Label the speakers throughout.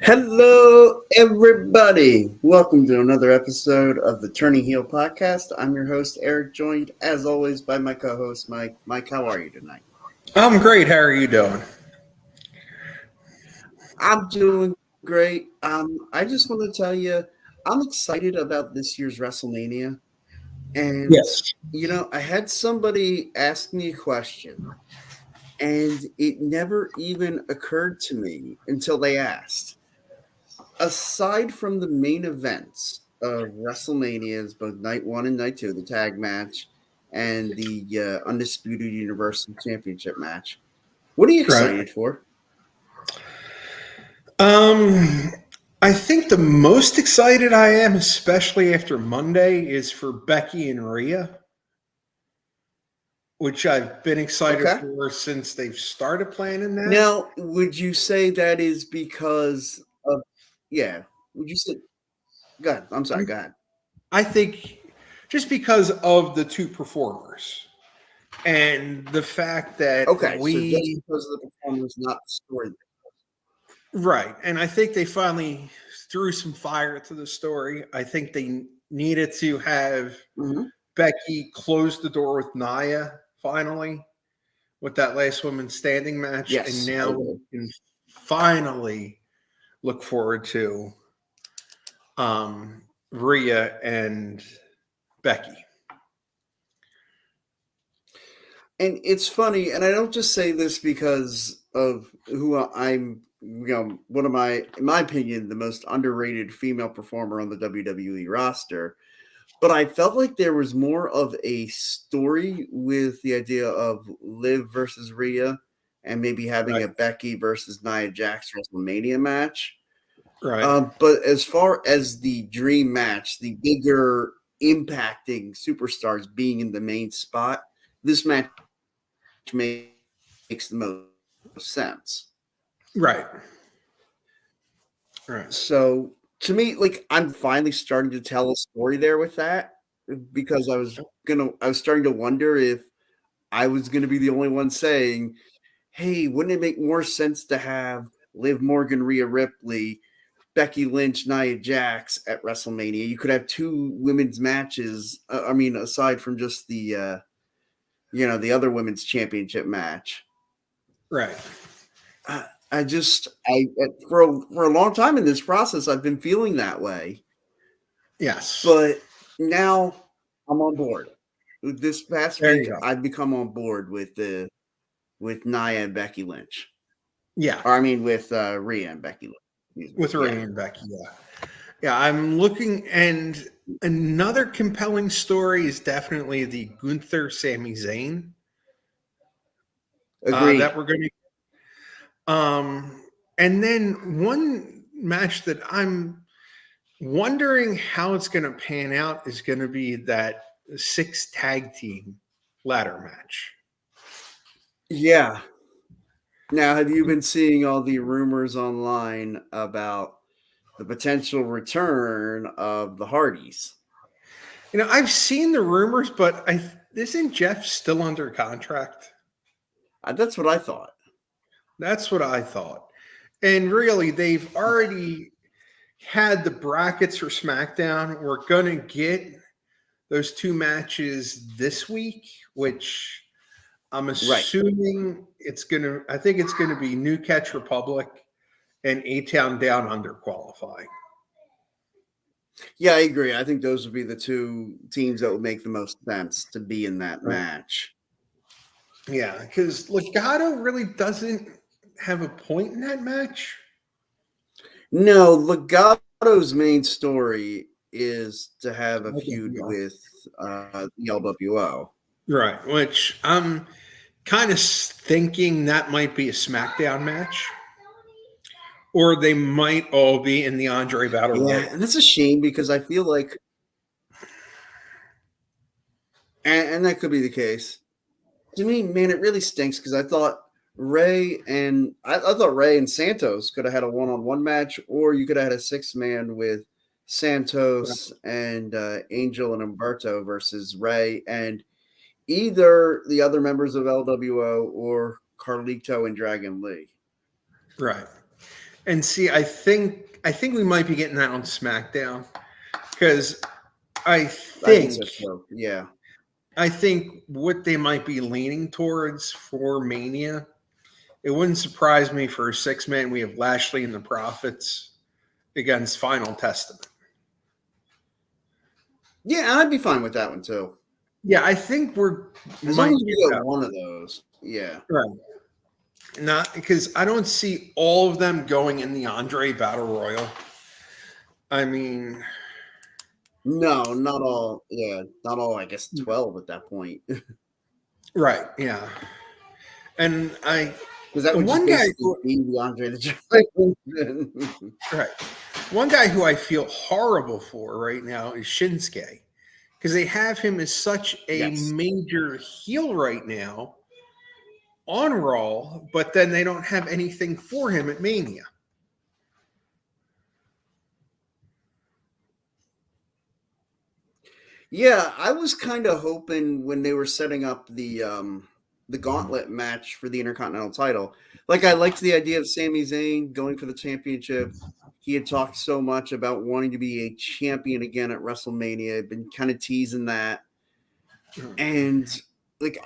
Speaker 1: Hello, everybody. Welcome to another episode of the Turning Heel Podcast. I'm your host, Eric, joined as always by my co host, Mike. Mike, how are you tonight?
Speaker 2: I'm great. How are you doing?
Speaker 1: I'm doing great. I just want to tell you, I'm excited about this year's WrestleMania. And,
Speaker 2: Yes.
Speaker 1: I had somebody ask me a question, and it never even occurred to me until they asked. Aside from the main events of WrestleManias, both night one and night two, the tag match and the Undisputed Universal Championship match, what are you
Speaker 2: Right.
Speaker 1: excited for?
Speaker 2: Um, I think the most excited I am, especially after Monday, is for Becky and Rhea, which I've been excited
Speaker 1: Okay.
Speaker 2: for since they've started planning that.
Speaker 1: Now, would you say that is because of, yeah, would you say, go ahead. I'm sorry,
Speaker 2: I,
Speaker 1: go ahead.
Speaker 2: I think just because of the two performers and the fact that
Speaker 1: Okay, so just because of the performance, not the story.
Speaker 2: right. And I think they finally threw some fire to the story. I think they needed to have
Speaker 1: Mm-hmm.
Speaker 2: Becky closed the door with Nia finally with that last woman standing match, and
Speaker 1: Yes, I
Speaker 2: now we
Speaker 1: agree.
Speaker 2: can finally look forward to Rhea and Becky.
Speaker 1: And it's funny, and I don't just say this because of who I'm, one of my, in my opinion, the most underrated female performer on the WWE roster. But I felt like there was more of a story with the idea of Liv versus Rhea and maybe having
Speaker 2: Right,
Speaker 1: a Becky versus Nia Jax WrestleMania match.
Speaker 2: right,
Speaker 1: But as far as the dream match, the bigger impacting superstars being in the main spot, this match makes the most sense.
Speaker 2: right, right.
Speaker 1: So to me, like I'm finally starting to tell a story there with that because I was starting to wonder if I was gonna be the only one saying, hey, wouldn't it make more sense to have Liv Morgan, Rhea Ripley, Becky Lynch, Nia Jax at WrestleMania? You could have two women's matches. I mean, aside from just the other women's championship match.
Speaker 2: Right.
Speaker 1: I just I for a long time in this process I've been feeling that way,
Speaker 2: Yes.
Speaker 1: but now I'm on board. This past
Speaker 2: There you
Speaker 1: week
Speaker 2: go.
Speaker 1: I've become on board with Nia and Becky Lynch,
Speaker 2: Yeah,
Speaker 1: or I mean with Rhea and Becky Lynch. Excuse me.
Speaker 2: with
Speaker 1: Yeah,
Speaker 2: Rhea and Becky. Yeah, yeah. I'm looking, and another compelling story is definitely the Gunther Sami Zayn that
Speaker 1: agreed.
Speaker 2: we're going to. And then one match that I'm wondering how it's going to pan out is going to be that six tag team ladder match.
Speaker 1: Yeah. Now, have you been seeing all the rumors online about the potential return of the Hardys?
Speaker 2: I've seen the rumors, but isn't Jeff still under contract?
Speaker 1: That's what I thought.
Speaker 2: That's what I thought. And really, they've already had the brackets for SmackDown. We're going to get those two matches this week, which I'm
Speaker 1: Right.
Speaker 2: assuming I think it's gonna be New Catch Republic and A Town Down Under qualifying.
Speaker 1: Yeah, I agree. I think those would be the two teams that would make the most sense to be in that
Speaker 2: Right.
Speaker 1: match.
Speaker 2: Yeah, because Legato really doesn't have a point in that match.
Speaker 1: No, Legato's main story is to have a feud
Speaker 2: LWO.
Speaker 1: with the LWO.
Speaker 2: Right, which I'm kind of thinking that might be a SmackDown match, or they might all be in the Andre Battle
Speaker 1: Yeah,
Speaker 2: Royal.
Speaker 1: and that's a shame because I feel like, and that could be the case. To me, man, it really stinks because I thought Ray and Santos could have had a one-on-one match, or you could have had a six-man with Santos and Angel and Umberto versus Ray and either the other members of LWO or Carlito and Dragon Lee.
Speaker 2: Right. And see, I think we might be getting that on SmackDown because I
Speaker 1: I think so
Speaker 2: think
Speaker 1: too. Yeah.
Speaker 2: I think what they might be leaning towards for Mania, it wouldn't surprise me for a 6-man. We have Lashley and the Prophets against Final Testament.
Speaker 1: Yeah, I'd be fine with that one too.
Speaker 2: Yeah, I think we're
Speaker 1: As long
Speaker 2: might
Speaker 1: as
Speaker 2: get
Speaker 1: we get
Speaker 2: that
Speaker 1: one of those. Yeah.
Speaker 2: right. Not because I don't see all of them going in the Andre Battle Royal. I mean,
Speaker 1: No, not all. Yeah, not all. I guess 12 at that point, because
Speaker 2: right? Yeah, and
Speaker 1: that would just
Speaker 2: one guy
Speaker 1: basically
Speaker 2: who
Speaker 1: be the Andre the Giant.
Speaker 2: right, one guy who I feel horrible for right now is Shinsuke because they have him as such a
Speaker 1: Yes.
Speaker 2: major heel right now on Raw, but then they don't have anything for him at Mania.
Speaker 1: Yeah, I was kind of hoping when they were setting up the gauntlet match for the Intercontinental title. Like I liked the idea of Sami Zayn going for the championship. He had talked so much about wanting to be a champion again at WrestleMania. Had been kind of teasing that. And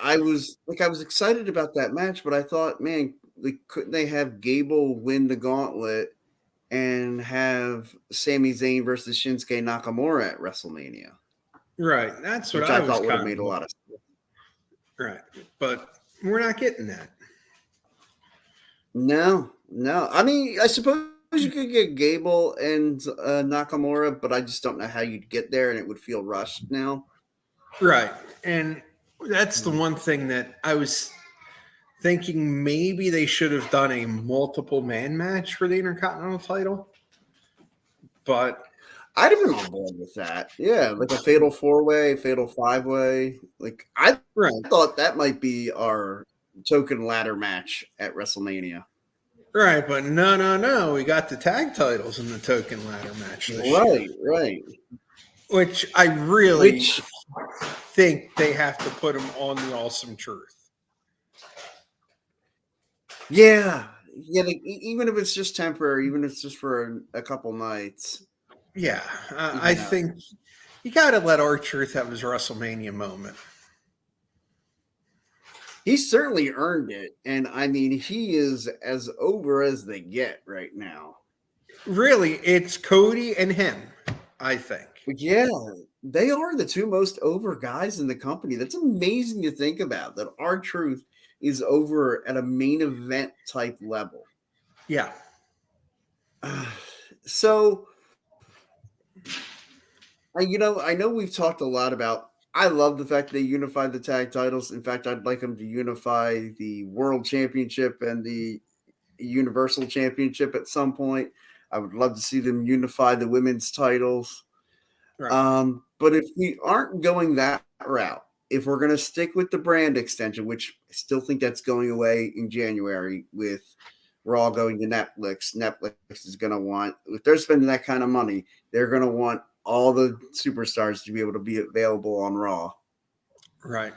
Speaker 1: I was excited about that match, but I thought, man, like couldn't they have Gable win the gauntlet and have Sami Zayn versus Shinsuke Nakamura at WrestleMania?
Speaker 2: Right, that's what
Speaker 1: Which
Speaker 2: I
Speaker 1: I
Speaker 2: was
Speaker 1: thought would
Speaker 2: kind
Speaker 1: have made a
Speaker 2: of
Speaker 1: lot of sense.
Speaker 2: right, but we're not getting that.
Speaker 1: No, no. I mean, I suppose you could get Gable and Nakamura, but I just don't know how you'd get there, and it would feel rushed now.
Speaker 2: Right. And that's the
Speaker 1: Mm.
Speaker 2: one thing that I was thinking maybe they should have done a multiple man match for the Intercontinental title. But
Speaker 1: I'd have been on board with that. Yeah, like a fatal 4-way, fatal 5-way. Like I
Speaker 2: right,
Speaker 1: thought that might be our token ladder match at WrestleMania.
Speaker 2: right, but no. We got the tag titles in the token ladder match this year,
Speaker 1: Right, right.
Speaker 2: which I really
Speaker 1: Which,
Speaker 2: think they have to put them on the Awesome Truth.
Speaker 1: yeah, yeah. Like, even if it's just temporary, even if it's just for a couple nights,
Speaker 2: Yeah, I
Speaker 1: you know.
Speaker 2: think you got to let our Truth have his WrestleMania moment.
Speaker 1: He certainly earned it, and I mean, he is as over as they get right now.
Speaker 2: Really, it's Cody and him, I think.
Speaker 1: But yeah, they are the two most over guys in the company. That's amazing to think about. That our truth is over at a main event type level.
Speaker 2: Yeah.
Speaker 1: So, I know we've talked a lot about. I love the fact they unified the tag titles. In fact, I'd like them to unify the World Championship and the Universal Championship at some point. I would love to see them unify the women's titles.
Speaker 2: Right.
Speaker 1: But if we aren't going that route, if we're going to stick with the brand extension, which I still think that's going away in January with we're all going to Netflix is going to want, if they're spending that kind of money, they're going to want all the superstars to be able to be available on Raw.
Speaker 2: Right.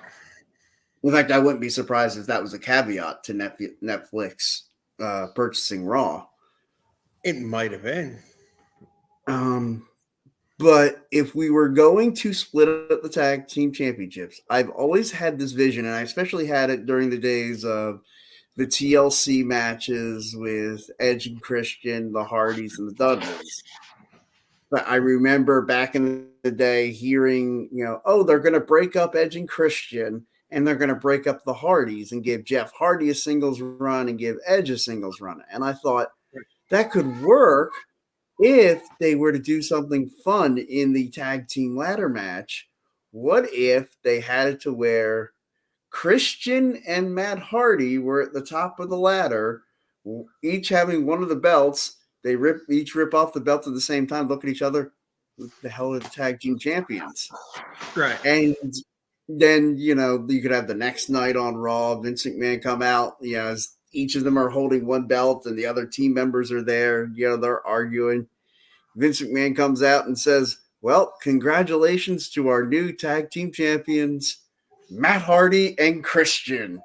Speaker 1: In fact, I wouldn't be surprised if that was a caveat to Netflix purchasing Raw.
Speaker 2: It might have been.
Speaker 1: But if we were going to split up the tag team championships, I've always had this vision, and I especially had it during the days of the TLC matches with Edge and Christian, the Hardys, and the Dudleys. But I remember back in the day hearing, oh, they're going to break up Edge and Christian, and they're going to break up the Hardys and give Jeff Hardy a singles run and give Edge a singles run. And I thought that could work if they were to do something fun in the tag team ladder match. What if they had it to where Christian and Matt Hardy were at the top of the ladder, each having one of the belts? They each rip off the belt at the same time, look at each other. Who the hell are the tag team champions?
Speaker 2: Right.
Speaker 1: And then, you could have the next night on Raw, Vince McMahon come out, as each of them are holding one belt and the other team members are there, they're arguing. Vince McMahon comes out and says, well, congratulations to our new tag team champions, Matt Hardy and Christian.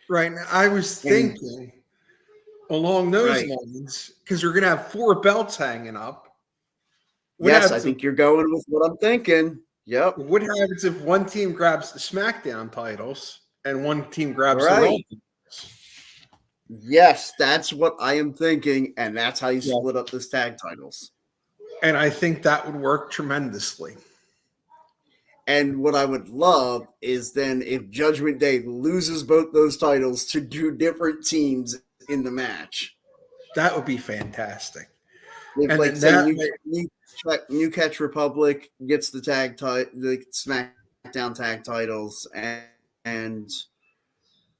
Speaker 2: Right. Now, I was thinking along those
Speaker 1: Right.
Speaker 2: lines, because you're going to have 4 belts hanging up. What
Speaker 1: Yes, I
Speaker 2: happens if
Speaker 1: think you're going with what I'm thinking. Yep.
Speaker 2: what happens if one team grabs the SmackDown titles and one team grabs the Raw
Speaker 1: Right.
Speaker 2: titles?
Speaker 1: Yes, that's what I am thinking, and that's how you
Speaker 2: Yeah.
Speaker 1: split up this tag titles.
Speaker 2: And I think that would work tremendously.
Speaker 1: And what I would love is then if Judgment Day loses both those titles to two different teams in the match.
Speaker 2: That would be fantastic.
Speaker 1: If,
Speaker 2: And
Speaker 1: like,
Speaker 2: then
Speaker 1: say
Speaker 2: that
Speaker 1: New Catch Republic gets the the SmackDown tag titles, and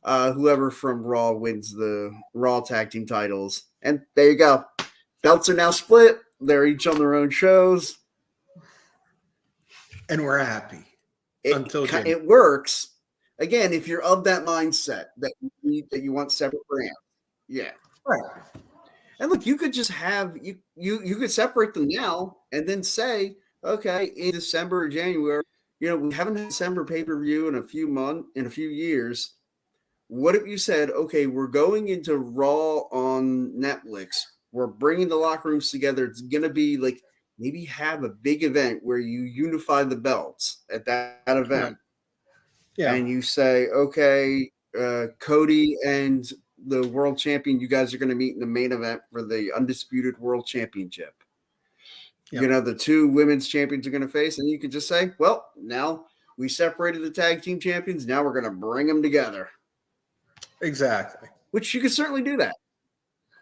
Speaker 1: whoever from Raw wins the Raw tag team titles, and there you go. Belts are now split. They're each on their own shows.
Speaker 2: and we're happy until January.
Speaker 1: It works. Again, if you're of that mindset that you want separate brands, yeah.
Speaker 2: Right.
Speaker 1: And look, you could just have you could separate them now and then say, okay, in December or January, we haven't had December pay-per-view in a few years. What if you said, okay, we're going into Raw on Netflix. We're bringing the locker rooms together. It's gonna be like maybe have a big event where you unify the belts at that event.
Speaker 2: Yeah.
Speaker 1: And you say, okay, Cody and the world champion, you guys are going to meet in the main event for the undisputed world championship.
Speaker 2: Yeah.
Speaker 1: The two women's champions are going to face, and you could just say, well, now we separated the tag team champions. Now we're going to bring them together.
Speaker 2: Exactly.
Speaker 1: Which you could certainly do that.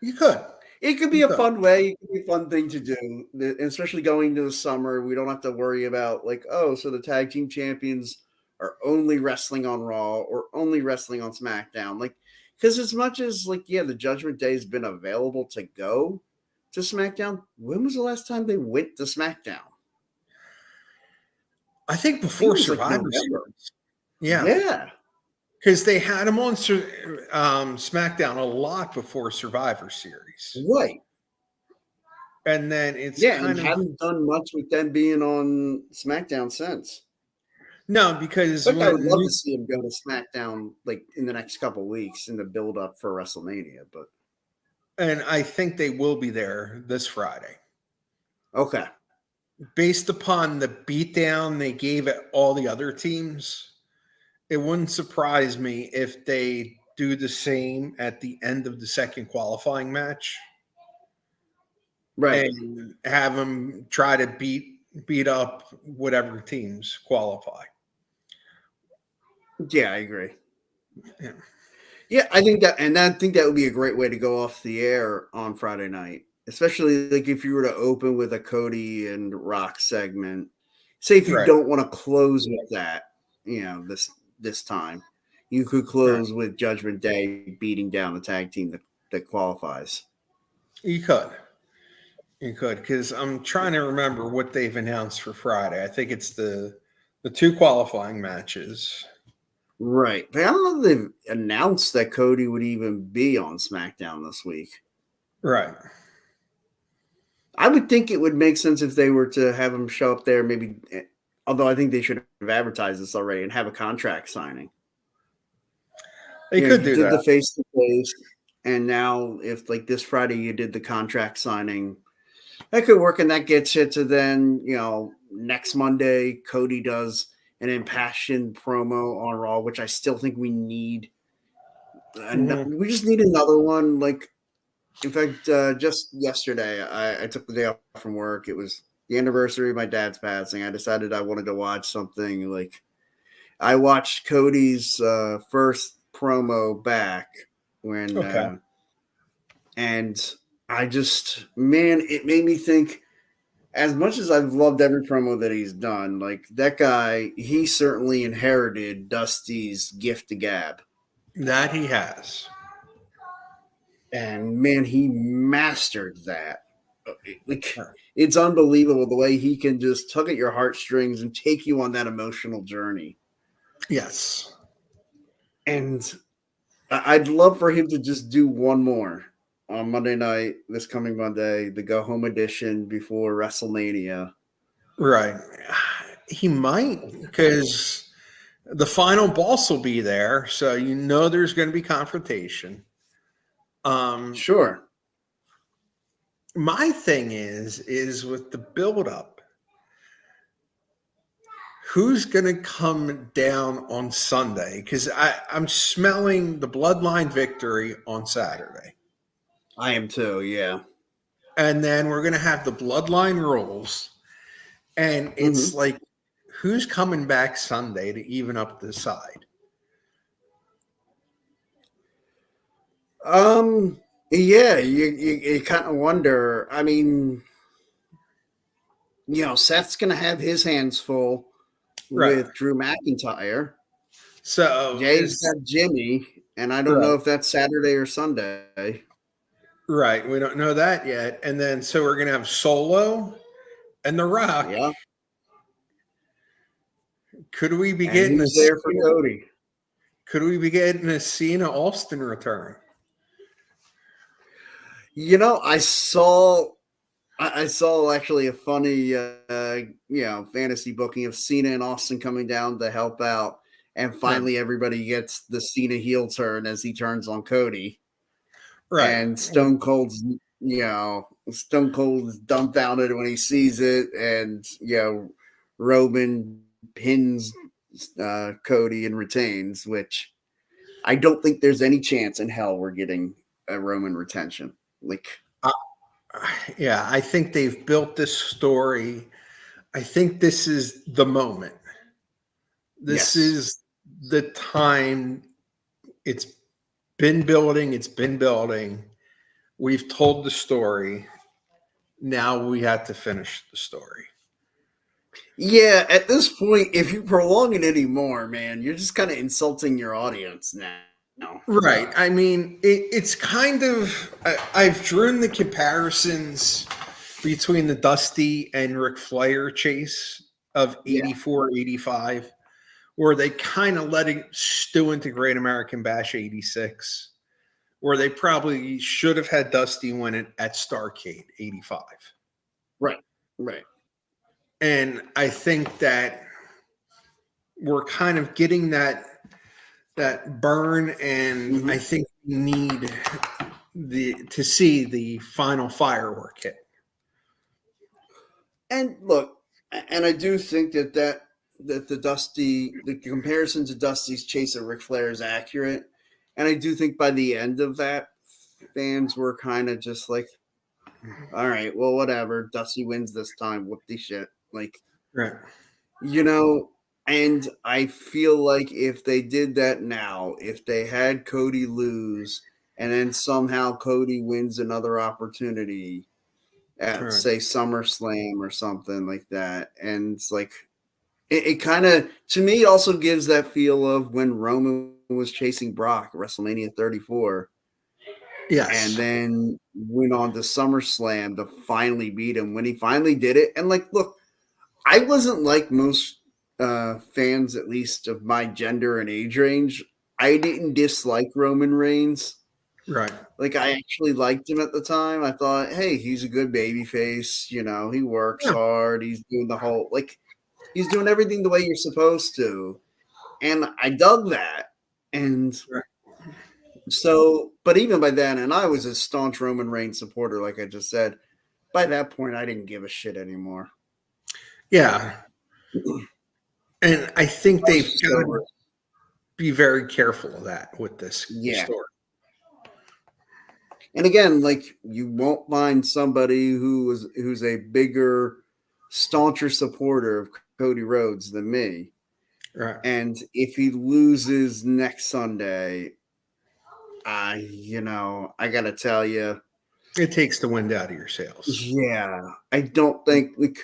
Speaker 2: You could.
Speaker 1: It could be a fun way. It could be a fun thing to do, especially going into the summer. We don't have to worry about so the tag team champions are only wrestling on Raw or only wrestling on SmackDown. Because as much as the Judgment Day has been available to go to SmackDown, when was the last time they went to SmackDown?
Speaker 2: I think before Survivor Series.
Speaker 1: Yeah.
Speaker 2: Because they had them on SmackDown a lot before Survivor Series.
Speaker 1: Right.
Speaker 2: And then it's
Speaker 1: and haven't done much with them being on SmackDown since.
Speaker 2: No, because
Speaker 1: I would love to see him go to SmackDown in the next couple of weeks in the build up for WrestleMania,
Speaker 2: and I think they will be there this Friday.
Speaker 1: Okay.
Speaker 2: Based upon the beatdown they gave at all the other teams, it wouldn't surprise me if they do the same at the end of the second qualifying match.
Speaker 1: Right.
Speaker 2: And have them try to beat up whatever teams qualify.
Speaker 1: Yeah, I agree. Yeah, I think that would be a great way to go off the air on Friday night, especially if you were to open with a Cody and Rock segment. Say if you don't want to close with that, this time, you could close with Judgment Day beating down the tag team that qualifies.
Speaker 2: You could, because I'm trying to remember what they've announced for Friday. I think it's the two qualifying matches.
Speaker 1: Right. But I don't know if they've announced that Cody would even be on SmackDown this week.
Speaker 2: Right.
Speaker 1: I would think it would make sense if they were to have him show up there, maybe, although I think they should have advertised this already and have a contract signing.
Speaker 2: They could do that.
Speaker 1: The face-to-face, and now if this Friday you did the contract signing, that could work, and that gets you to then, next Monday, Cody does an impassioned promo on Raw, which I still think we need. We just need another one. In fact, just yesterday, I took the day off from work. It was the anniversary of my dad's passing. I decided I wanted to watch something. I watched Cody's first promo back when, and I just, it made me think. As much as I've loved every promo that he's done, that guy, he certainly inherited Dusty's gift to gab.
Speaker 2: That he has.
Speaker 1: And he mastered that. It's unbelievable the way he can just tug at your heartstrings and take you on that emotional journey.
Speaker 2: Yes.
Speaker 1: And I'd love for him to just do one more on Monday night, this coming Monday, the go home edition before WrestleMania.
Speaker 2: Right. He might, because the final boss will be there. So there's going to be confrontation.
Speaker 1: Sure.
Speaker 2: My thing is with the build up, who's going to come down on Sunday? Because I'm smelling the Bloodline victory on Saturday.
Speaker 1: I am too, yeah.
Speaker 2: And then we're going to have the Bloodline rules. And it's
Speaker 1: Mhm.
Speaker 2: like, who's coming back Sunday to even up the side?
Speaker 1: Yeah, you kind of wonder. I mean, Seth's gonna have his hands full
Speaker 2: Right.
Speaker 1: with Drew McIntyre.
Speaker 2: So
Speaker 1: Jay's
Speaker 2: is
Speaker 1: got Jimmy, and I don't
Speaker 2: right.
Speaker 1: know if that's Saturday or Sunday.
Speaker 2: Right. We don't know that yet. And then so we're going to have Solo and The Rock.
Speaker 1: Yeah,
Speaker 2: Could we be
Speaker 1: and
Speaker 2: getting a
Speaker 1: who's there for
Speaker 2: Cena,
Speaker 1: Cody?
Speaker 2: could we be getting a Cena Austin return?
Speaker 1: I saw. I saw actually a funny, fantasy booking of Cena and Austin coming down to help out, and
Speaker 2: Right.
Speaker 1: finally everybody gets the Cena heel turn as he turns on Cody.
Speaker 2: Right.
Speaker 1: And Stone Cold's dumbfounded when he sees it, and Roman pins Cody and retains, which I don't think there's any chance in hell we're getting a Roman retention. Like,
Speaker 2: Uh, yeah, I think they've built this story. I think this is the moment. This
Speaker 1: yes,
Speaker 2: is the time. It's been building. It's been building. We've told the story. Now we have to finish the story.
Speaker 1: yeah. At this point, if you prolong it anymore, man, you're just kind of insulting your audience now.
Speaker 2: Right. I mean, it's kind of, I've drawn the comparisons between the Dusty and Ric Flair chase of
Speaker 1: Yeah,
Speaker 2: 84, 85, where they kind of let it stew into Great American Bash 86, where they probably should have had Dusty win it at Starrcade 85.
Speaker 1: right, right.
Speaker 2: And I think that we're kind of getting that burn, and
Speaker 1: Mm-hmm.
Speaker 2: I think we need to see the final firework hit.
Speaker 1: And look, and I do think that the comparison to Dusty's chase of Ric Flair is accurate, and I do think by the end of that, fans were kind of just like, all right, well, whatever. Dusty wins this time. Whoop the shit. Like,
Speaker 2: Right.
Speaker 1: you know, and I feel like if they did that now, if they had Cody lose and then somehow Cody wins another opportunity at,
Speaker 2: Right.
Speaker 1: say, SummerSlam or something like that, and it's like, it kind of, to me, it also gives that feel of when Roman was chasing Brock at WrestleMania 34 and
Speaker 2: Yes.
Speaker 1: then went on to SummerSlam to finally beat him when he finally did it. And like, look, I wasn't like most fans, at least of my gender and age range. I didn't dislike Roman Reigns.
Speaker 2: Right.
Speaker 1: Like, I actually liked him at the time. I thought, hey, he's a good baby face. He works
Speaker 2: Yeah.
Speaker 1: hard. He's doing the whole, like, he's doing everything the way you're supposed to. And I dug that. And
Speaker 2: Right.
Speaker 1: so, but even by then, and I was a staunch Roman Reigns supporter, like I just said, by that point, I didn't give a shit anymore.
Speaker 2: Yeah. And I think
Speaker 1: I was
Speaker 2: they've
Speaker 1: just
Speaker 2: got
Speaker 1: over
Speaker 2: to
Speaker 1: it.
Speaker 2: be very careful of that with this
Speaker 1: Yeah.
Speaker 2: story.
Speaker 1: And again, like, you won't find somebody who's a bigger, stauncher supporter of Cody Rhodes than me.
Speaker 2: Right.
Speaker 1: And if he loses next Sunday, I gotta tell you,
Speaker 2: It takes the wind out of your sails.
Speaker 1: yeah, I don't think, like,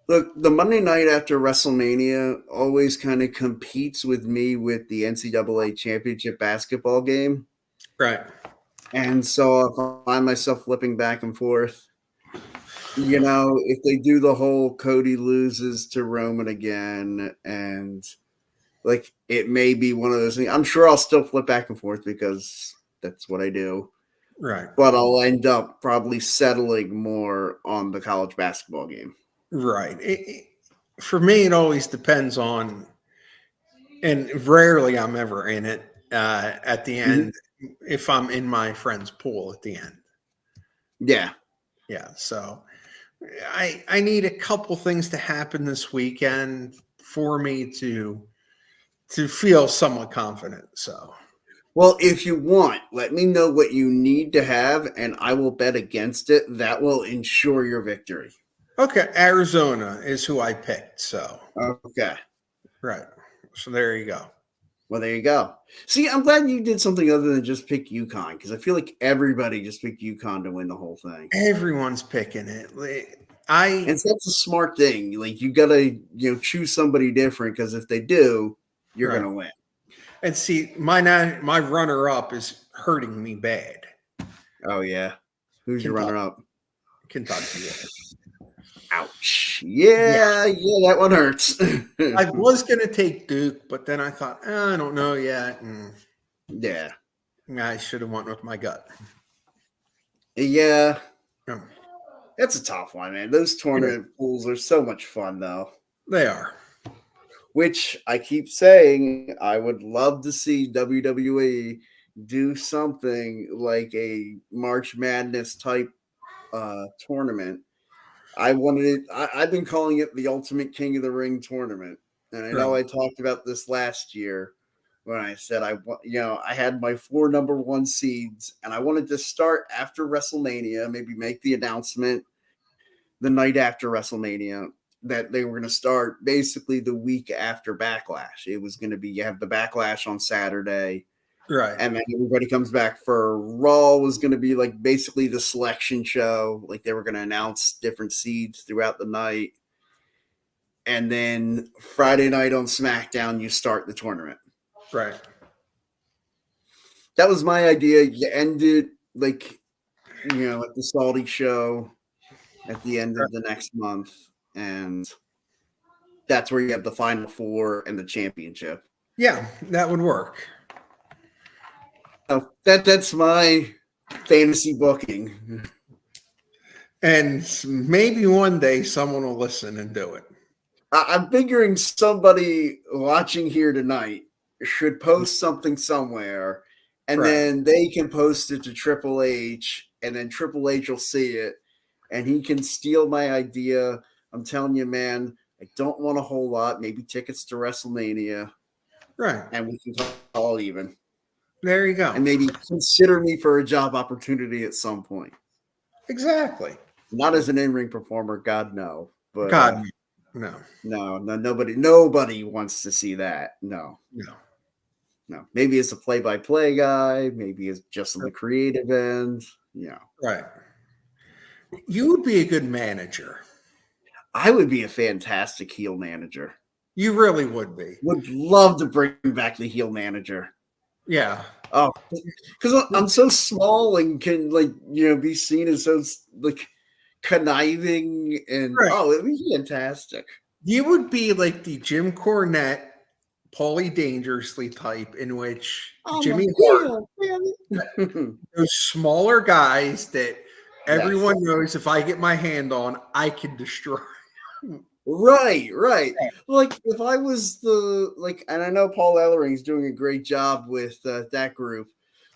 Speaker 1: look, the Monday night after WrestleMania always kind of competes with me with the NCAA championship basketball game.
Speaker 2: Right.
Speaker 1: And so I find myself flipping back and forth. If they do the whole Cody loses to Roman again, and like, it may be one of those things. I'm sure I'll still flip back and forth because that's what I do.
Speaker 2: Right.
Speaker 1: But I'll end up probably settling more on the college basketball game.
Speaker 2: Right. For me, it always depends on, and rarely I'm ever in it. at the
Speaker 1: Mhm.
Speaker 2: end if I'm in my friend's pool at the end.
Speaker 1: Yeah.
Speaker 2: Yeah, so I need a couple things to happen this weekend for me to feel somewhat confident. So
Speaker 1: Well, if you want, let me know what you need to have, and I will bet against it. That will ensure your victory.
Speaker 2: okay, Arizona is who I picked. So
Speaker 1: Okay.
Speaker 2: right, so there you go.
Speaker 1: Well, there you go. See, I'm glad you did something other than just pick UConn because I feel like everybody just picked UConn to win the whole thing.
Speaker 2: Everyone's picking it. I
Speaker 1: And so that's a smart thing. Like you gotta, choose somebody different because if they do, you're
Speaker 2: right.
Speaker 1: gonna win.
Speaker 2: And see, my runner up is hurting me bad.
Speaker 1: Oh yeah. Who's your runner
Speaker 2: Kentucky,
Speaker 1: up?
Speaker 2: Kentucky.
Speaker 1: Ouch.
Speaker 2: Yeah,
Speaker 1: Yeah, that one hurts.
Speaker 2: I was gonna take Duke, but then I thought I don't know yet, and
Speaker 1: Yeah.
Speaker 2: I should have went with my gut.
Speaker 1: Yeah.
Speaker 2: Yeah,
Speaker 1: That's a tough one, man. Those
Speaker 2: it is.
Speaker 1: tournament pools are so much fun though.
Speaker 2: They are.
Speaker 1: Which I keep saying I would love to see WWE do something like a March Madness type tournament. I wanted it. I've been calling it the Ultimate King of the Ring tournament, and I know
Speaker 2: Right.
Speaker 1: I talked about this last year when I said I had my four number one seeds, and I wanted to start after WrestleMania, maybe make the announcement the night after WrestleMania that they were going to start basically the week after Backlash. It was going to be you have the Backlash on Saturday,
Speaker 2: Right.
Speaker 1: and then everybody comes back for Raw was going to be like basically the selection show. Like they were going to announce different seeds throughout the night. And then Friday night on SmackDown, you start the tournament.
Speaker 2: Right.
Speaker 1: That was my idea. You end it like, at the Saudi show at the end of the next month. And that's where you have the final four and the championship.
Speaker 2: Yeah, that would work.
Speaker 1: So that's my fantasy booking.
Speaker 2: And maybe one day someone will listen and do it.
Speaker 1: I'm figuring somebody watching here tonight should post something somewhere, and
Speaker 2: Right.
Speaker 1: then they can post it to Triple H, and then Triple H will see it, and he can steal my idea. I'm telling you, man, I don't want a whole lot. Maybe tickets to WrestleMania,
Speaker 2: Right.
Speaker 1: and we can call it even.
Speaker 2: There you go.
Speaker 1: And maybe consider me for a job opportunity at some point.
Speaker 2: Exactly.
Speaker 1: Not as an in-ring performer, God no. But
Speaker 2: God, no.
Speaker 1: no, nobody wants to see that. No.
Speaker 2: No.
Speaker 1: No. Maybe as a play-by-play guy, maybe as just on the creative end.
Speaker 2: Right. You would be a good manager.
Speaker 1: I would be a fantastic heel manager.
Speaker 2: You really would be.
Speaker 1: Would love to bring back the heel manager.
Speaker 2: Yeah.
Speaker 1: Oh, because I'm so small and can be seen as so like conniving and
Speaker 2: Right.
Speaker 1: it'd be fantastic.
Speaker 2: You would be like the Jim Cornette, Paulie Dangerously type, in which
Speaker 1: I'm a
Speaker 2: Jimmy Hart,
Speaker 1: heel, man.
Speaker 2: those smaller guys that
Speaker 1: Yes.
Speaker 2: everyone knows if I get my hand on, I can destroy.
Speaker 1: Right. Like if I was and I know Paul Ellering's doing a great job with that group,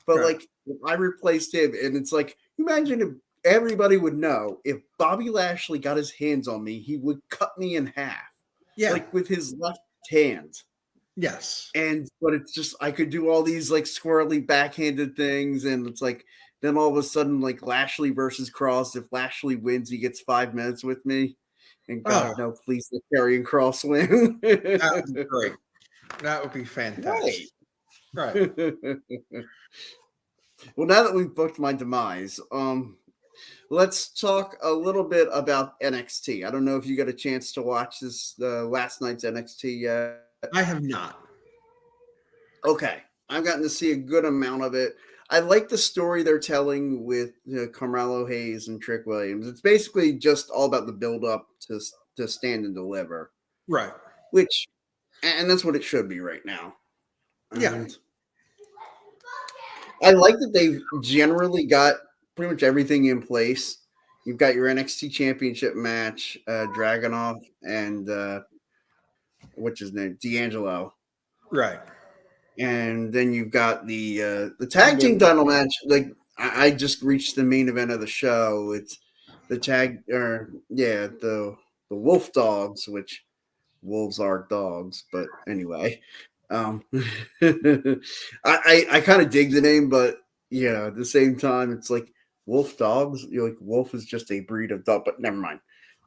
Speaker 1: but
Speaker 2: Right.
Speaker 1: if I replaced him, and it's like, imagine if everybody would know if Bobby Lashley got his hands on me, he would cut me in half,
Speaker 2: Yeah.
Speaker 1: like with his left hand.
Speaker 2: Yes.
Speaker 1: But it's just I could do all these like squirrely backhanded things, and it's like then all of a sudden like Lashley versus Cross. If Lashley wins, he gets 5 minutes with me. And God, no, please let Karrion Kross win.
Speaker 2: That would be great. That would be fantastic. Right.
Speaker 1: Well, now that we've booked my demise, let's talk a little bit about NXT. I don't know if you got a chance to watch this last night's NXT yet.
Speaker 2: I have not.
Speaker 1: Okay, I've gotten to see a good amount of it. I like the story they're telling with Carmelo Hayes and Trick Williams. It's basically just all about the build up to Stand and Deliver,
Speaker 2: Right.
Speaker 1: And that's what it should be right now.
Speaker 2: Yeah.
Speaker 1: And I like that they've generally got pretty much everything in place. You've got your NXT Championship match, Dragunov and what's his name, D'Angelo.
Speaker 2: Right.
Speaker 1: And then you've got the tag team title match. Like I just reached the main event of the show. It's the Wolf Dogs, which wolves are dogs, but anyway. I kind of dig the name, but yeah, at the same time, it's like wolf dogs. You're like wolf is just a breed of dog, but never mind.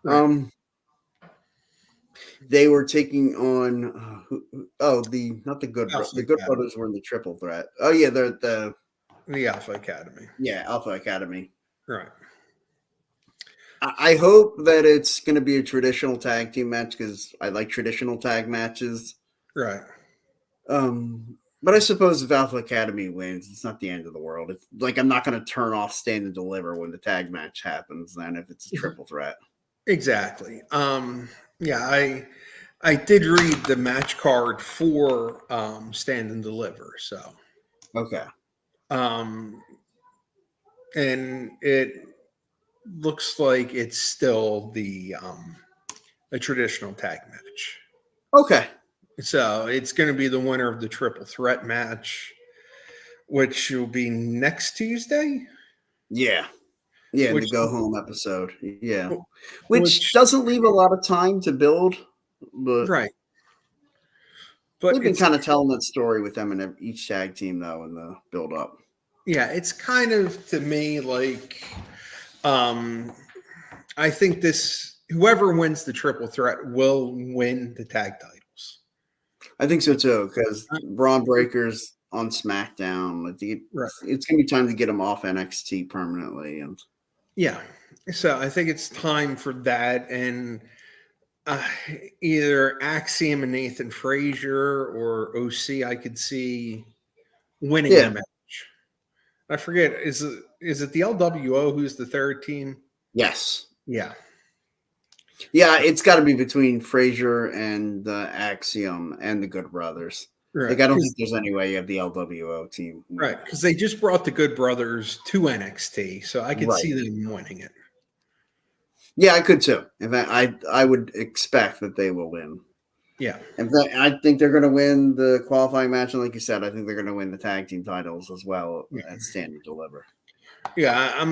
Speaker 2: Right.
Speaker 1: They were taking on not the good
Speaker 2: Alpha
Speaker 1: good
Speaker 2: Academy.
Speaker 1: brothers were in the triple threat. Oh yeah, the
Speaker 2: Alpha Academy.
Speaker 1: yeah Alpha Academy.
Speaker 2: Right.
Speaker 1: I hope that it's going to be a traditional tag team match because I like traditional tag matches.
Speaker 2: Right.
Speaker 1: But I suppose if Alpha Academy wins, it's not the end of the world. It's like I'm not going to turn off Stand and Deliver when the tag match happens. Then if it's a triple threat,
Speaker 2: exactly. Yeah, I did read the match card for Stand and Deliver. So
Speaker 1: okay,
Speaker 2: and it looks like it's still a traditional tag match.
Speaker 1: okay,
Speaker 2: So it's going to be the winner of the triple threat match, which will be next Tuesday.
Speaker 1: yeah, the
Speaker 2: Which,
Speaker 1: go home episode, yeah, which
Speaker 2: which,
Speaker 1: doesn't leave a lot of time to build, but
Speaker 2: right. But
Speaker 1: they've been kind of telling that story with them and each tag team though in the build up.
Speaker 2: yeah, it's kind of to me like, I think whoever wins the triple threat will win the tag titles.
Speaker 1: I think so too because Braun Breaker's on SmackDown.
Speaker 2: Right.
Speaker 1: It's gonna be time to get him off NXT permanently, and
Speaker 2: Yeah. So I think it's time for that. And either Axiom and Nathan Frazier or OC, I could see winning the match. I forget, is it the LWO who's the third team?
Speaker 1: yes.
Speaker 2: Yeah.
Speaker 1: Yeah, it's got to be between Frazier and Axiom and the Good Brothers.
Speaker 2: Right.
Speaker 1: Like, I don't think there's any way you have the LWO team.
Speaker 2: Right. Because they just brought the Good Brothers to NXT. So I could see them winning it.
Speaker 1: Yeah, I could too. In fact, I would expect that they will win.
Speaker 2: Yeah.
Speaker 1: In fact, I think they're going to win the qualifying match. And like you said, I think they're going to win the tag team titles as well at Stand and Deliver.
Speaker 2: Yeah.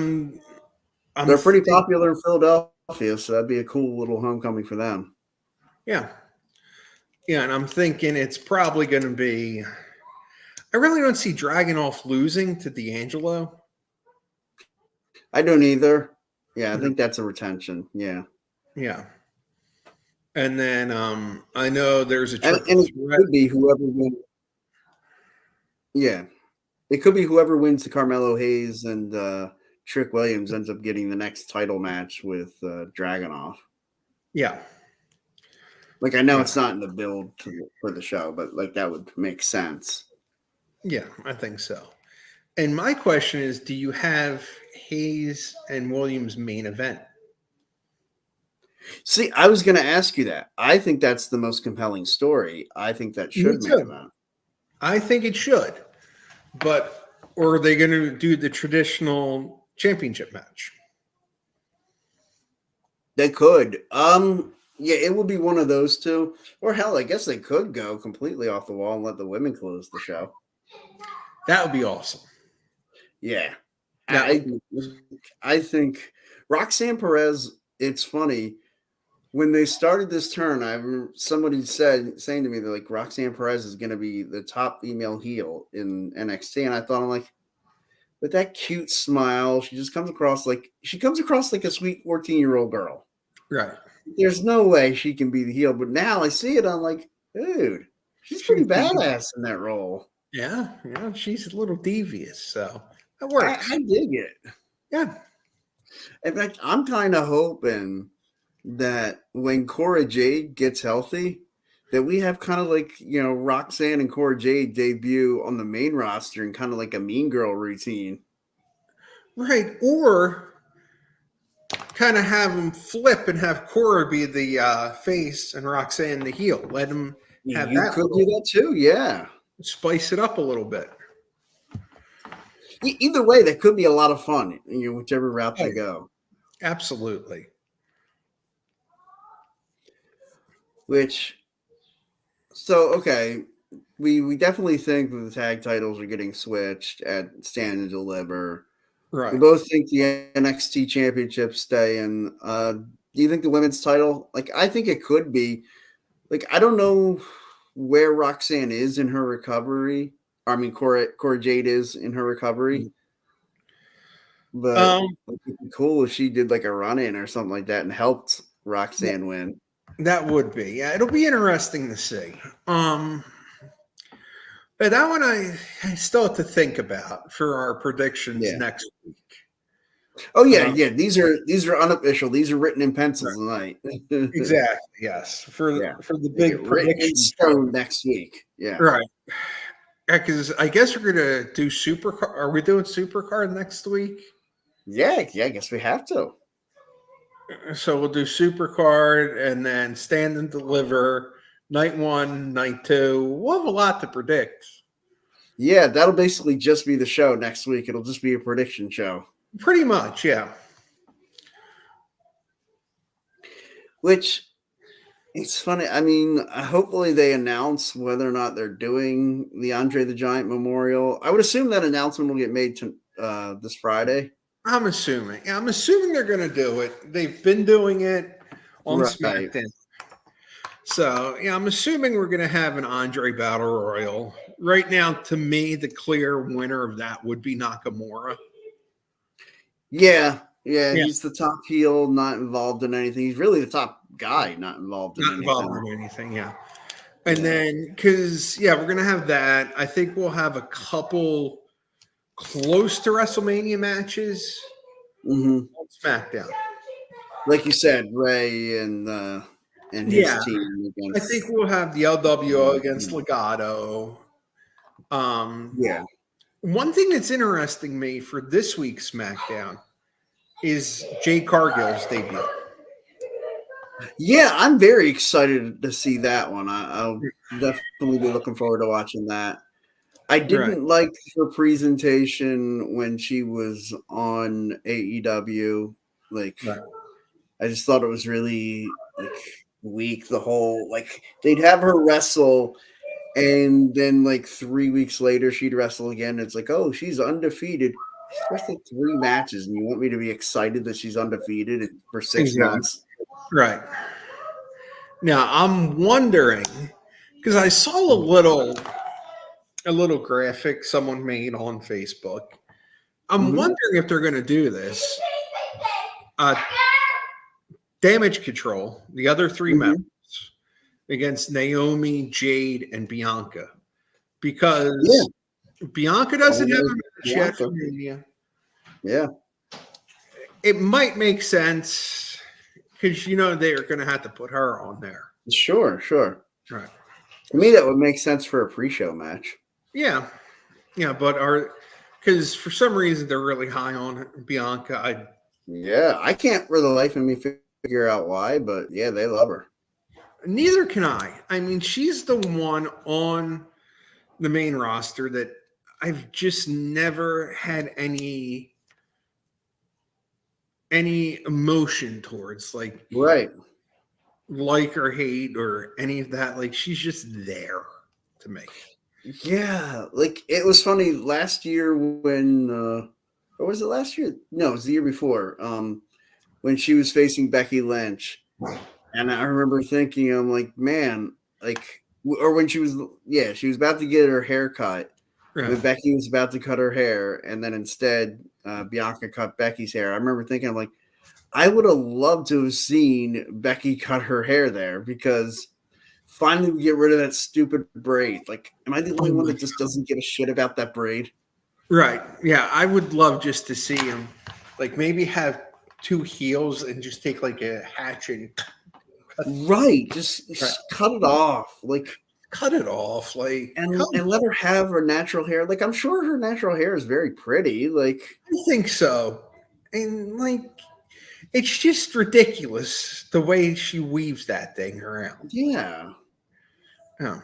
Speaker 1: They're pretty popular in Philadelphia, so that'd be a cool little homecoming for them.
Speaker 2: Yeah. Yeah, and I'm thinking it's probably going to be. I really don't see Dragunov losing to D'Angelo.
Speaker 1: I don't either. Yeah, I think that's a retention. Yeah.
Speaker 2: Yeah. And then I know there's a triple
Speaker 1: and it
Speaker 2: threat.
Speaker 1: could be whoever wins. Yeah. It could be whoever wins the Carmelo Hayes and Trick Williams ends up getting the next title match with Dragunov.
Speaker 2: Yeah.
Speaker 1: Like, I know it's not in the build for the show, but like that would make sense.
Speaker 2: Yeah, I think so. And my question is, do you have Hayes and Williams main event?
Speaker 1: See, I was going to ask you that. I think that's the most compelling story. I think that should main event.
Speaker 2: I think it should. But, or are they going to do the traditional championship match?
Speaker 1: They could. Yeah, it would be one of those two. Or hell, I guess they could go completely off the wall and let the women close the show.
Speaker 2: That would be awesome.
Speaker 1: Yeah. I think Roxanne Perez, it's funny. When they started this turn, I remember somebody saying to me, they're like, Roxanne Perez is going to be the top female heel in NXT. And I thought, I'm like, with that cute smile, she comes across like a sweet 14-year-old girl.
Speaker 2: Right.
Speaker 1: There's no way she can be the heel. But now I see it, I'm like, dude, she's pretty badass in that role.
Speaker 2: Yeah. Yeah. She's a little devious. So that works.
Speaker 1: I dig it.
Speaker 2: Yeah.
Speaker 1: In fact, I'm kind of hoping that when Cora Jade gets healthy, that we have kind of like, Roxanne and Cora Jade debut on the main roster and kind of like a Mean Girl routine.
Speaker 2: Right. Or kind of have them flip and have Cora be the face and Roxanne the heel. Let them have
Speaker 1: you could do that too, yeah.
Speaker 2: Spice it up a little bit.
Speaker 1: Either way, that could be a lot of fun, whichever route they go.
Speaker 2: Absolutely.
Speaker 1: Okay. we definitely think that the tag titles are getting switched at Stand and Deliver. We
Speaker 2: Right.
Speaker 1: both think the NXT Championship stay in. Do you think the women's title? Like, I think it could be. Like, I don't know where Roxanne is in her recovery. I mean, Cora Jade is in her recovery, but
Speaker 2: Um,
Speaker 1: like, it'd be cool if she did like a run in or something like that and helped
Speaker 2: yeah,
Speaker 1: Roxanne win.
Speaker 2: that would be. Yeah, it'll be interesting to see. Um, but that one I still have to think about for our predictions
Speaker 1: Yeah.
Speaker 2: next week.
Speaker 1: Oh yeah,
Speaker 2: Uh,
Speaker 1: yeah. These are unofficial. These are written in pencil tonight.
Speaker 2: exactly. Yes,
Speaker 1: Yeah.
Speaker 2: for the
Speaker 1: They get
Speaker 2: big
Speaker 1: written in
Speaker 2: prediction show.
Speaker 1: stone next week. Yeah.
Speaker 2: Right. Yeah, because I guess we're gonna do supercard. Are we doing supercard next week?
Speaker 1: Yeah, yeah, I guess we have to.
Speaker 2: So we'll do supercard and then stand and deliver night one, night two. We'll have a lot to predict.
Speaker 1: Yeah, that'll basically just be the show next week. It'll just be a prediction show.
Speaker 2: Pretty much, yeah.
Speaker 1: Which it's funny. I mean, hopefully they announce whether or not they're doing the Andre the Giant Memorial. I would assume that announcement will get made to this Friday.
Speaker 2: I'm assuming. I'm assuming they're going to do it. They've been doing it on
Speaker 1: Right.
Speaker 2: SmackDown. So, yeah, I'm assuming we're going to have an Andre Battle Royal. Right now, to me, the clear winner of that would be Nakamura.
Speaker 1: Yeah, yeah,
Speaker 2: Yeah,
Speaker 1: he's the top heel, not involved in anything. He's really the top guy, not involved in
Speaker 2: not involved
Speaker 1: anything.
Speaker 2: in anything. Yeah. And
Speaker 1: Yeah.
Speaker 2: then, because, yeah, we're going to have that. I think we'll have a couple close to WrestleMania matches
Speaker 1: Hmm.
Speaker 2: on SmackDown.
Speaker 1: Like you said, Ray and his
Speaker 2: Yeah.
Speaker 1: team
Speaker 2: I think
Speaker 1: against.
Speaker 2: we'll have the LWO against Legato. Um,
Speaker 1: Yeah.
Speaker 2: One thing that's interesting me for this week's SmackDown is Jade Cargill's debut.
Speaker 1: Yeah, I'm very excited to see that one. I'll definitely be looking forward to watching that. I
Speaker 2: Right.
Speaker 1: didn't like her presentation when she was on AEW. Like,
Speaker 2: Right.
Speaker 1: I just thought it was really like weak. The whole like they'd have her wrestle, and then like 3 weeks later she'd wrestle again. It's like, oh, she's undefeated. She's wrestled 3 matches, and you want me to be excited that she's undefeated for 6 months?
Speaker 2: Exactly. Right. Now I'm wondering because I saw a little graphic someone made on Facebook. I'm
Speaker 1: Hmm.
Speaker 2: wondering if they're going to do this. Uh, Damage Control, the other three members,
Speaker 1: Hmm.
Speaker 2: against Naomi, Jade, and Bianca.
Speaker 1: Yeah.
Speaker 2: Because Bianca doesn't have a match yet
Speaker 1: Bianca.
Speaker 2: for Mania.
Speaker 1: Yeah.
Speaker 2: It might make sense because they're going to have to put her on there.
Speaker 1: Sure, sure.
Speaker 2: Right.
Speaker 1: To me, that would make sense for a pre-show match.
Speaker 2: Yeah. Yeah. But because for some reason they're really high on Bianca.
Speaker 1: Yeah, I can't for the life of me figure out why, but yeah, they love her.
Speaker 2: Neither can I. I mean, she's the one on the main roster that I've just never had any emotion towards,
Speaker 1: Right.
Speaker 2: like or hate or any of that. Like she's just there to me.
Speaker 1: Yeah, like it was funny last year when or was it last year? No, it was the year before. When she was facing Becky Lynch. And I remember thinking, I'm like, man, like or when she was she was about to get her hair cut.
Speaker 2: Right.
Speaker 1: When Becky was about to cut her hair, and then instead Bianca cut Becky's hair. I remember thinking, I'm like, I would have loved to have seen Becky cut her hair there because finally we get rid of that stupid braid. Like, am I the only one that just doesn't give a shit about that braid?
Speaker 2: Right. Yeah. I would love just to see him, like maybe have two heels and just take like a hatchet and
Speaker 1: Right. Just cut it off. Like,
Speaker 2: cut it off. Like,
Speaker 1: and let her have her natural hair. Like, I'm sure her natural hair is very pretty. Like,
Speaker 2: I think so. And like, it's just ridiculous the way she weaves that thing around.
Speaker 1: yeah.
Speaker 2: Oh,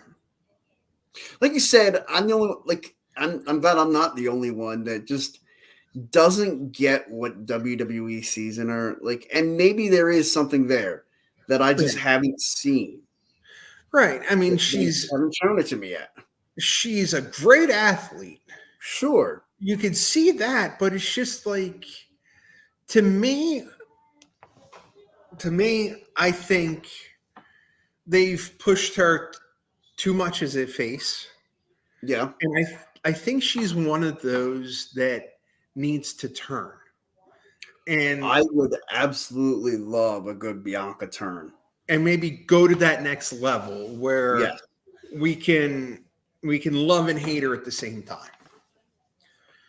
Speaker 1: Like you said, I'm the only like I'm glad I'm not the only one that just doesn't get what WWE sees in her. Like, and maybe there is something there that I just
Speaker 2: yeah.
Speaker 1: haven't seen.
Speaker 2: Right. I mean,
Speaker 1: They haven't shown it to me yet.
Speaker 2: she's a great athlete.
Speaker 1: Sure.
Speaker 2: You could see that, but it's just like to me, I think they've pushed her too much as a face.
Speaker 1: Yeah.
Speaker 2: And I think she's one of those that needs to turn. And
Speaker 1: I would absolutely love a good Bianca turn.
Speaker 2: maybe go to that next level where
Speaker 1: Yes.
Speaker 2: we can love and hate her at the same time.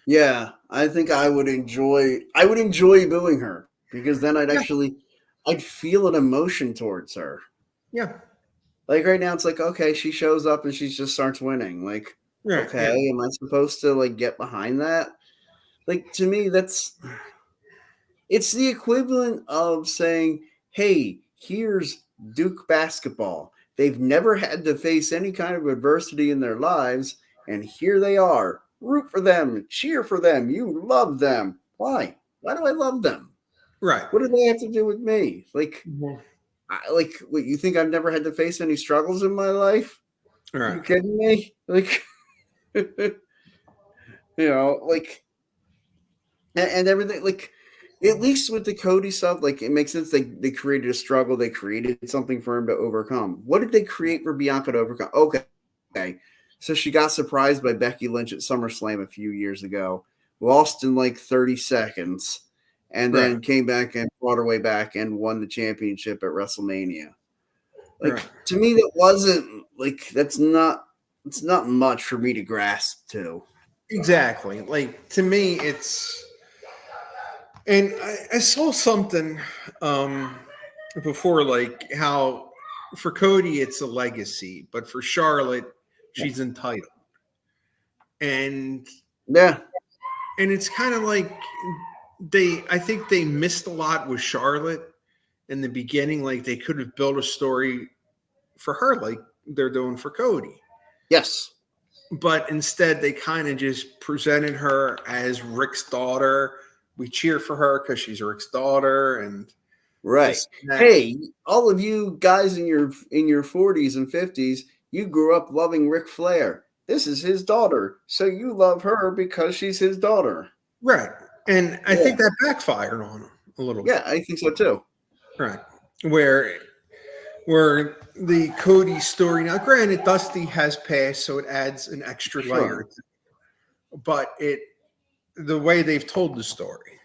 Speaker 1: Yeah. I think I would enjoy booing her because then
Speaker 2: Yeah.
Speaker 1: I'd feel an emotion towards her.
Speaker 2: Yeah.
Speaker 1: Like right now, it's like, okay, she shows up and she just starts winning. Like,
Speaker 2: Right.
Speaker 1: okay,
Speaker 2: Yeah.
Speaker 1: am I supposed to like get behind that? Like to me, it's the equivalent of saying, hey, here's Duke basketball. They've never had to face any kind of adversity in their lives, and here they are. Root for them, cheer for them. You love them. Why? Why do I love them?
Speaker 2: Right.
Speaker 1: What do they have to do with me? Like,
Speaker 2: Mhm.
Speaker 1: what you think I've never had to face any struggles in my life?
Speaker 2: Right.
Speaker 1: You kidding me? Like, like, and everything. Like, at least with the Cody stuff, like it makes sense. They created a struggle. They created something for him to overcome. What did they create for Bianca to overcome? Okay. So she got surprised by Becky Lynch at SummerSlam a few years ago, lost in like 30 seconds, and
Speaker 2: Right.
Speaker 1: then came back and fought her way back and won the championship at WrestleMania. Like
Speaker 2: Right.
Speaker 1: to me, that wasn't like it's not much for me to grasp to.
Speaker 2: Exactly. Like to me, it's and I saw something before, like how for Cody it's a legacy, but for Charlotte, she's entitled. And
Speaker 1: Yeah,
Speaker 2: it's kind of like I think they missed a lot with Charlotte in the beginning. Like they could have built a story for her like they're doing for Cody.
Speaker 1: yes,
Speaker 2: But instead they kind of just presented her as Rick's daughter. We cheer for her because she's Rick's daughter and
Speaker 1: right.
Speaker 2: this and that.
Speaker 1: Hey, all of you guys in your 40s and 50s, you grew up loving Ric Flair. This is his daughter, so you love her because she's his daughter.
Speaker 2: Right. And I
Speaker 1: Yeah,
Speaker 2: think that backfired on him a little bit.
Speaker 1: yeah, I think so too.
Speaker 2: Right. Where the Cody story now, granted, Dusty has passed, so it adds an extra layer.
Speaker 1: Sure.
Speaker 2: But the way they've told the story.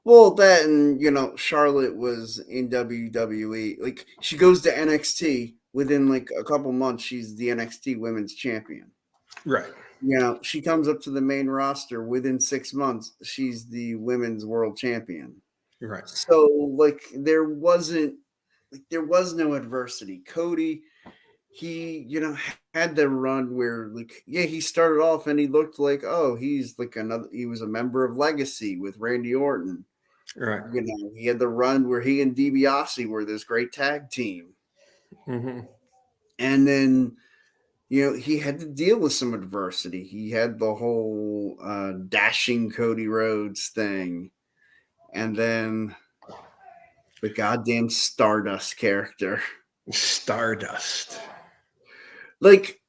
Speaker 1: Well, that and Charlotte was in WWE. Like she goes to NXT within like a couple months. She's the NXT Women's Champion.
Speaker 2: Right.
Speaker 1: She comes up to the main roster within 6 months. She's the Women's World Champion.
Speaker 2: Right.
Speaker 1: So like there was no adversity. Cody, he had the run where like he started off and he looked like he was a member of Legacy with Randy Orton.
Speaker 2: Right.
Speaker 1: He had the run where he and DiBiase were this great tag team.
Speaker 2: Mm-hmm.
Speaker 1: And then, he had to deal with some adversity. He had the whole dashing Cody Rhodes thing. And then the goddamn Stardust character.
Speaker 2: Stardust.
Speaker 1: Like,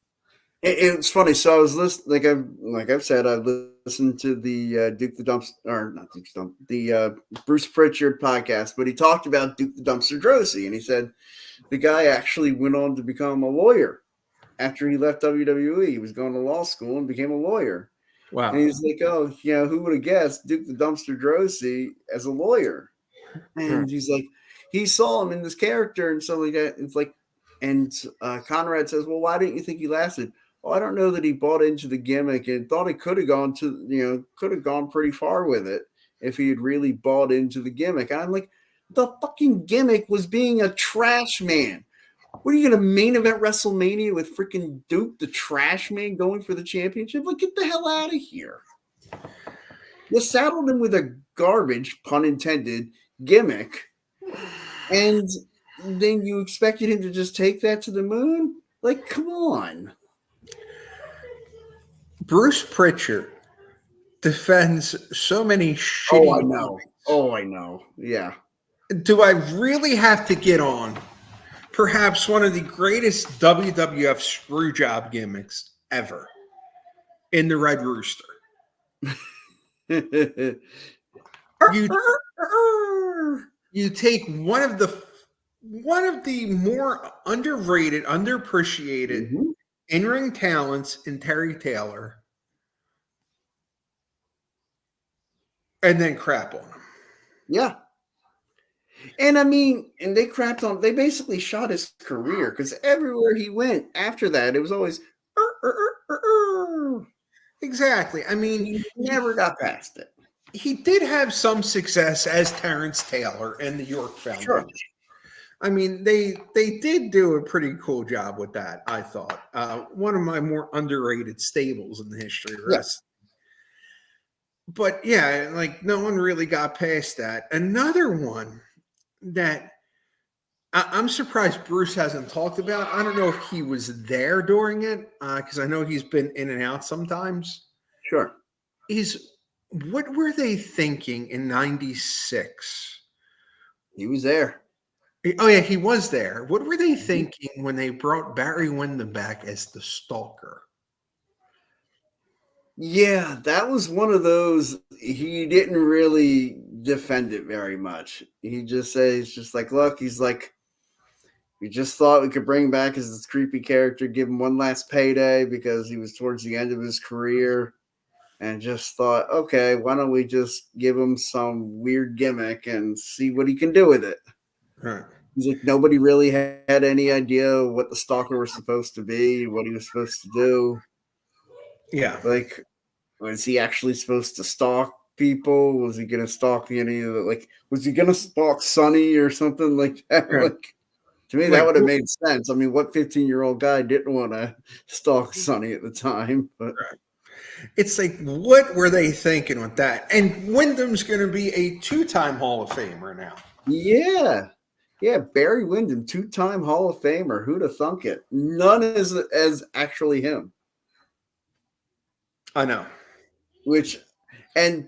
Speaker 1: it's funny. So I was listening, like I've said, I listened to the Duke the Dumpster, or not Duke the Dump, the Bruce Pritchard podcast, but he talked about Duke the Dumpster Drosy, and he said the guy actually went on to become a lawyer after he left WWE. He was going to law school and became a lawyer.
Speaker 2: Wow.
Speaker 1: And he's like, oh, who would have guessed Duke the Dumpster Drosy as a lawyer? And he's like, he saw him in this character and stuff like that. It's like, and Conrad says, well, why didn't you think he lasted? Well, I don't know that he bought into the gimmick and thought he could have gone pretty far with it if he had really bought into the gimmick. And I'm like, the fucking gimmick was being a trash man. What are you going to main event WrestleMania with freaking Duke the Trash Man going for the championship? Like, get the hell out of here. You saddled him with a garbage, pun intended, gimmick, and then you expected him to just take that to the moon? Like, come on.
Speaker 2: Bruce Pritchard defends so many shitty.
Speaker 1: Oh, I know. Yeah.
Speaker 2: Do I really have to get on perhaps one of the greatest WWF screwjob gimmicks ever in the Red Rooster. You you take one of the more underrated, underappreciated
Speaker 1: Mhm.
Speaker 2: in-ring talents in Terry Taylor, and then crap on him.
Speaker 1: Yeah. And I mean, and they crapped on, they basically shot his career because everywhere he went after that, it was always, "Er, er, er, er, er."
Speaker 2: Exactly. I mean,
Speaker 1: He never got past it.
Speaker 2: he did have some success as Terrence Taylor and the York
Speaker 1: Sure.
Speaker 2: Foundation. I mean, they did do a pretty cool job with that. I thought one of my more underrated stables in the history of
Speaker 1: Yeah.
Speaker 2: wrestling. But yeah, like no one really got past that. Another one that I'm surprised Bruce hasn't talked about. I don't know if he was there during it because I know he's been in and out sometimes.
Speaker 1: Sure.
Speaker 2: Is what were they thinking in '96?
Speaker 1: He was there.
Speaker 2: Oh yeah, he was there. What were they
Speaker 1: Mhm.
Speaker 2: thinking when they brought Barry Windham back as the Stalker?
Speaker 1: Yeah, that was one of those. He didn't really defend it very much. He just says, just like, look, he's like, we just thought we could bring him back as this creepy character, give him one last payday because he was towards the end of his career, and just thought, okay, why don't we just give him some weird gimmick and see what he can do with it?
Speaker 2: Right.
Speaker 1: He's like, nobody really had any idea what the Stalker was supposed to be, what he was supposed to do.
Speaker 2: Yeah.
Speaker 1: Like, was he actually supposed to stalk people? Was he going to stalk any of the, like, was he going to stalk Sonny or something like that?
Speaker 2: Right.
Speaker 1: Like, to me, that
Speaker 2: Like
Speaker 1: would have made sense. I mean, what 15-year-old guy didn't want to stalk Sonny at the time? But
Speaker 2: it's like, what were they thinking with that? And Wyndham's going to be a two-time Hall of Famer now.
Speaker 1: yeah. Yeah, Barry Windham, two-time Hall of Famer. Who'd have thunk it? None as actually him.
Speaker 2: I know.
Speaker 1: Which, and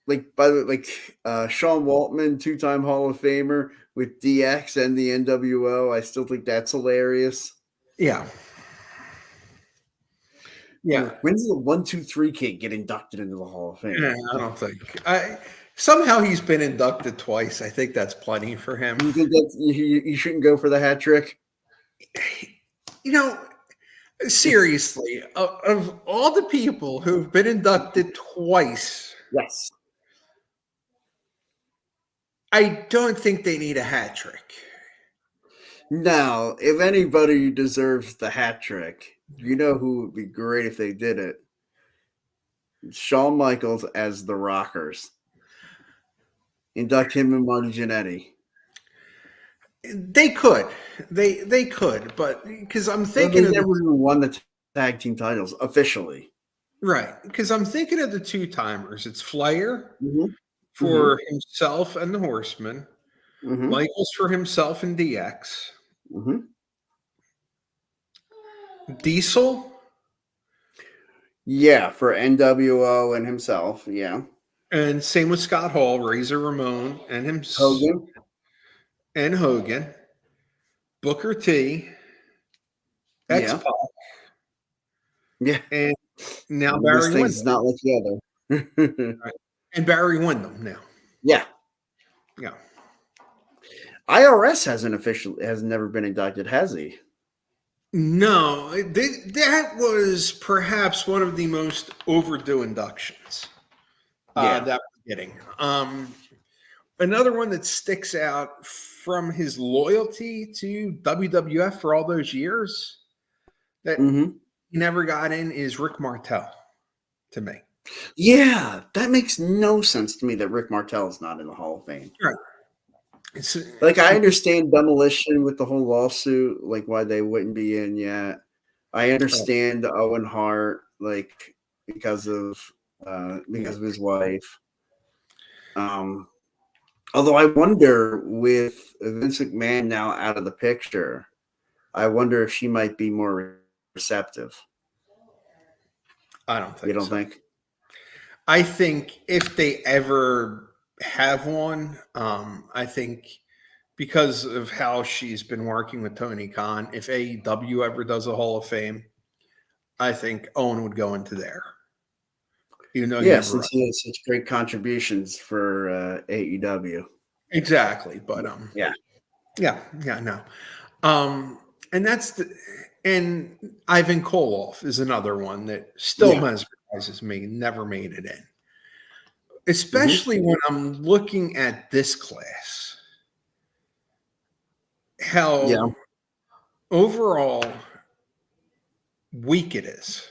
Speaker 1: like by the way, like Sean Waltman, two-time Hall of Famer with DX and the NWO. I still think that's hilarious.
Speaker 2: Yeah. Yeah.
Speaker 1: When's the 1-2-3 kid get inducted into the Hall of Fame?
Speaker 2: Yeah, I don't think. Somehow he's been inducted twice. I think that's plenty for him.
Speaker 1: You think that you shouldn't go for the hat trick?
Speaker 2: You know, seriously, of all the people who've been inducted twice,
Speaker 1: Yes.
Speaker 2: I don't think they need a hat trick.
Speaker 1: Now, if anybody deserves the hat trick, you know who would be great if they did it? Shawn Michaels as the Rockers. Induct him and Marty Jannetty.
Speaker 2: They could, they could, but because I'm
Speaker 1: Well,
Speaker 2: thinking
Speaker 1: they
Speaker 2: of the
Speaker 1: never even won the tag team titles officially.
Speaker 2: right, because I'm thinking of the two timers. It's Flair
Speaker 1: Mm-hmm. Mm-hmm.
Speaker 2: for himself and the Horsemen,
Speaker 1: Mm-hmm.
Speaker 2: Michaels for himself and DX,
Speaker 1: Mm-hmm.
Speaker 2: Diesel,
Speaker 1: Yeah, for NWO and himself. Yeah.
Speaker 2: and same with Scott Hall, Razor Ramon, and him
Speaker 1: Hogan.
Speaker 2: and Hogan, Booker T, X
Speaker 1: Yeah.
Speaker 2: Pac,
Speaker 1: Yeah.
Speaker 2: and now
Speaker 1: One of those
Speaker 2: Barry
Speaker 1: things
Speaker 2: Windham.
Speaker 1: is not like the other.
Speaker 2: Right. And Barry Windham now.
Speaker 1: Yeah.
Speaker 2: Yeah.
Speaker 1: IRS has never been inducted, has he?
Speaker 2: No, that was perhaps one of the most overdue inductions
Speaker 1: Yeah.
Speaker 2: that we're getting. Another one that sticks out from his loyalty to WWF for all those years that
Speaker 1: Mm-hmm.
Speaker 2: he never got in is Rick Martel to me.
Speaker 1: Yeah, that makes no sense to me that Rick Martel is not in the Hall of Fame.
Speaker 2: Right. It's,
Speaker 1: Like, I understand Demolition with the whole lawsuit, like why they wouldn't be in yet. I understand Owen Hart, like because of his wife. Although I wonder, with Vince McMahon now out of the picture, I wonder if she might be more receptive.
Speaker 2: I don't
Speaker 1: You
Speaker 2: think
Speaker 1: don't
Speaker 2: so.
Speaker 1: think?
Speaker 2: I think if they ever have one, I think because of how she's been working with Tony Khan. If AEW ever does a Hall of Fame, I think Owen would go into there. Even though he
Speaker 1: Yeah,
Speaker 2: never
Speaker 1: since he has such great contributions for AEW.
Speaker 2: exactly, but
Speaker 1: Yeah.
Speaker 2: no. And and Ivan Koloff is another one that still
Speaker 1: Yeah.
Speaker 2: mesmerizes me, never made it in.
Speaker 1: Mhm.
Speaker 2: Especially when I'm looking at this class.
Speaker 1: Yeah.
Speaker 2: How overall weak it is.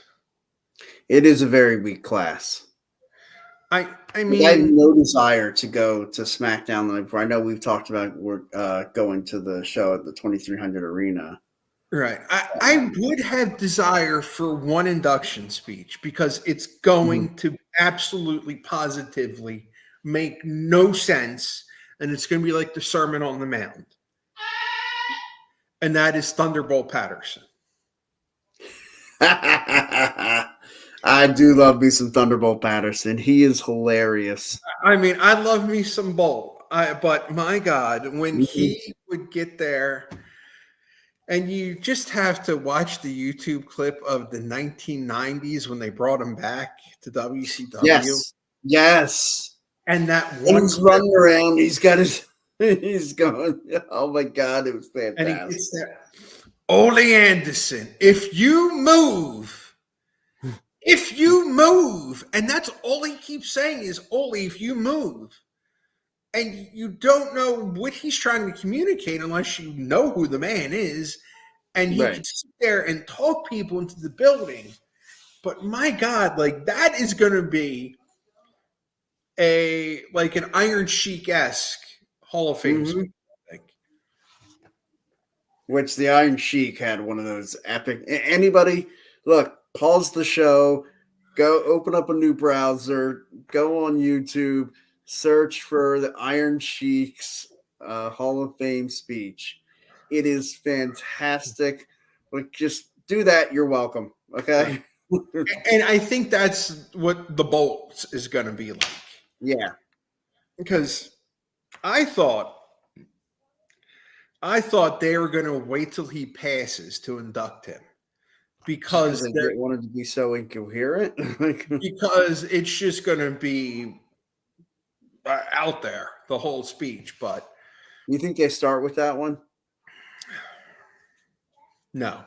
Speaker 1: It is a very weak class.
Speaker 2: I
Speaker 1: Like, I have
Speaker 2: mean,
Speaker 1: no desire to go to SmackDown the night before. I know we've talked about we're going to the show at the 2300 Arena.
Speaker 2: right. I would have desire for one induction speech because it's going to absolutely positively make no sense. And it's going to be like the Sermon on the Mount. And that is Thunderbolt Patterson.
Speaker 1: I do love me some Thunderbolt Patterson. He is hilarious.
Speaker 2: I mean, I love me some Bolt. But my God, when he would get there, and you just have to watch the YouTube clip of the 1990s when they brought him back to WCW.
Speaker 1: Yes. Yes.
Speaker 2: And that
Speaker 1: And
Speaker 2: one
Speaker 1: he's
Speaker 2: clip,
Speaker 1: running around. He's got his. He's going. Oh my God! It was
Speaker 2: and he
Speaker 1: fantastic.
Speaker 2: gets that. Ole Anderson, if you move, and that's all he keeps saying is, Ole, if you move. And you don't know what he's trying to communicate unless you know who the man is. And he
Speaker 1: Right.
Speaker 2: could sit there and talk people into the building. But my God, like that is going to be an Iron Sheik-esque Hall of Fame speech, I think.
Speaker 1: Which the Iron Sheik had one of those epic. Anybody look? Pause the show. Go open up a new browser. Go on YouTube. Search for the Iron Sheik's Hall of Fame speech. It is fantastic. Like, just do that. You're welcome. Okay.
Speaker 2: And I think that's what the Bolts is going to be like.
Speaker 1: Yeah.
Speaker 2: Because I thought they were going to wait till he passes to induct him.
Speaker 1: Because
Speaker 2: Because
Speaker 1: they didn't want it to be so incoherent.
Speaker 2: because it's just going to be out there, the whole speech. But
Speaker 1: You think they start with that one?
Speaker 2: no.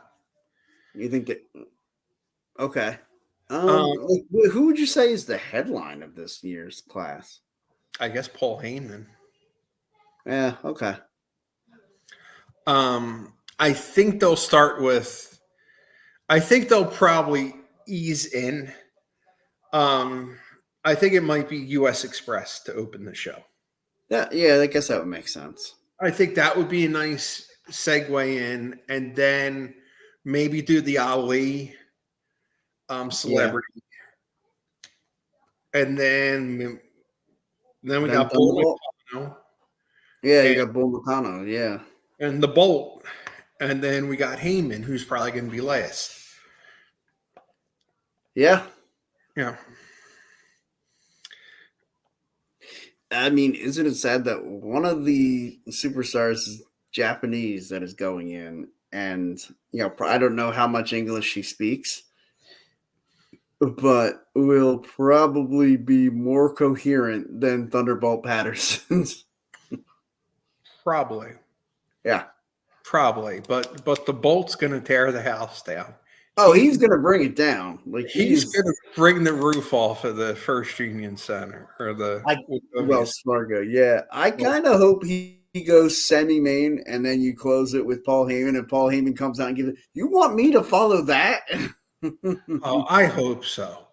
Speaker 1: You think that? Okay.
Speaker 2: Um,
Speaker 1: Who would you say is the headline of this year's class?
Speaker 2: I guess Paul Heyman.
Speaker 1: Yeah. Okay.
Speaker 2: I think they'll start with. I think they'll probably ease in. I think it might be U.S. Express to open the show.
Speaker 1: Yeah. I guess that would make sense.
Speaker 2: I think that would be a nice segue in, and then maybe do the Ali celebrity, and then we got Bull McConnell.
Speaker 1: Yeah, you got Bull Nakano. Yeah.
Speaker 2: And the Bolt, and then we got Heyman, who's probably going to be last.
Speaker 1: Yeah.
Speaker 2: Yeah.
Speaker 1: I mean, isn't it sad that one of the superstars is Japanese that is going in, and I don't know how much English she speaks, but will probably be more coherent than Thunderbolt Patterson's.
Speaker 2: Probably.
Speaker 1: Yeah.
Speaker 2: Probably. But the Bolt's going to tear the house down.
Speaker 1: Oh, he's going to bring it down. Like
Speaker 2: he's going to bring the roof off of the First Union Center or the
Speaker 1: Wells Fargo. Yeah, I kind of hope he goes semi-main, and then you close it with Paul Heyman, and Paul Heyman comes out and gives it. You want me to follow that?
Speaker 2: Oh, I hope so.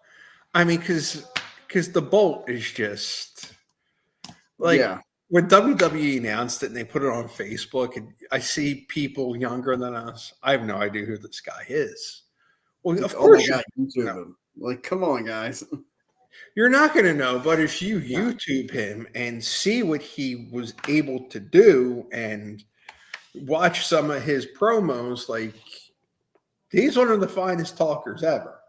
Speaker 2: I mean, because the Bolt is just like when WWE announced it and they put it on Facebook, and I see people younger than us. I have no idea who this guy is. Well,
Speaker 1: like,
Speaker 2: of course,
Speaker 1: oh my God, YouTube him. Like, come on, guys.
Speaker 2: You're not going to know, but if you YouTube him and see what he was able to do and watch some of his promos, like he's one of the finest talkers ever.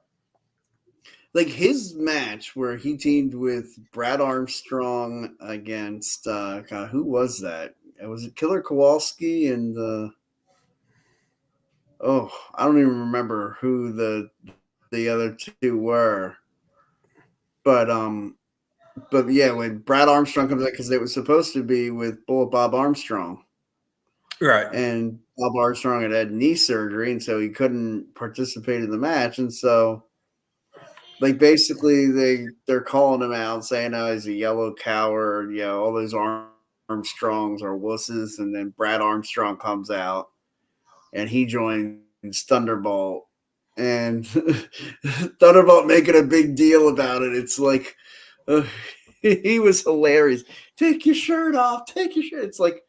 Speaker 1: Like his match where he teamed with Brad Armstrong against who was that? was it Killer Kowalski and I don't even remember who the other two were, but yeah, when Brad Armstrong comes out, because it was supposed to be with Bullet Bob Armstrong,
Speaker 2: Right.
Speaker 1: and Bob Armstrong had knee surgery, and so he couldn't participate in the match, and so like basically they're calling him out, saying, "Oh, he's a yellow coward," all those Armstrongs are wusses, and then Brad Armstrong comes out, and he joins Thunderbolt, and Thunderbolt making a big deal about it. It's like uh, he was hilarious. Take your shirt off. Take your shirt. It's like,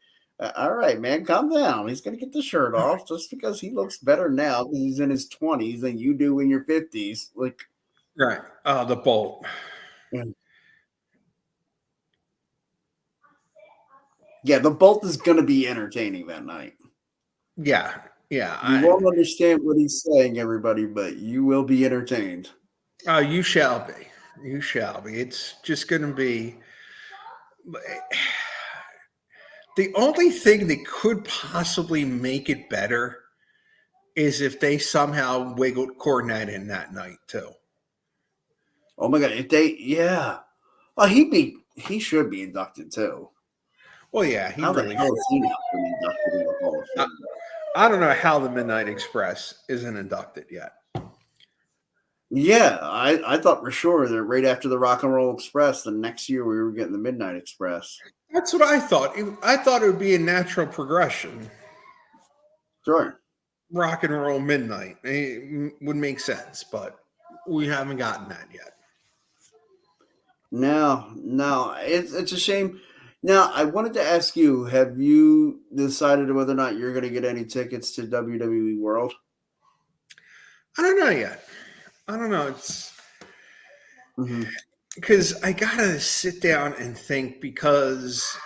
Speaker 1: all right, man, calm down. He's gonna get the shirt off just because he looks better now because he's in his 20s than you do in your 50s. Like,
Speaker 2: Right. The Bolt.
Speaker 1: yeah, the Bolt is gonna be entertaining that night.
Speaker 2: Yeah. Yeah.
Speaker 1: You won't understand what he's saying, everybody, but you will be entertained.
Speaker 2: You shall be. You shall be. It's just going to be. The only thing that could possibly make it better is if they somehow wiggled Cornette in that night too.
Speaker 1: Oh my god! He should be inducted too.
Speaker 2: Well, yeah, he
Speaker 1: How
Speaker 2: really
Speaker 1: the hell
Speaker 2: should.
Speaker 1: is he not been inducted in the Hall of Fame?
Speaker 2: I don't know how the Midnight Express isn't inducted yet.
Speaker 1: Yeah, I thought for sure that right after the Rock and Roll Express, the next year we were getting the Midnight Express.
Speaker 2: That's what I thought. I thought it would be a natural progression.
Speaker 1: Sure.
Speaker 2: Rock and Roll Midnight. It would make sense, but we haven't gotten that yet.
Speaker 1: No, it's a shame. Now, I wanted to ask you: have you decided whether or not you're going to get any tickets to WWE World?
Speaker 2: I don't know yet. I don't know. It's
Speaker 1: Mm-hmm.
Speaker 2: because I gotta sit down and think because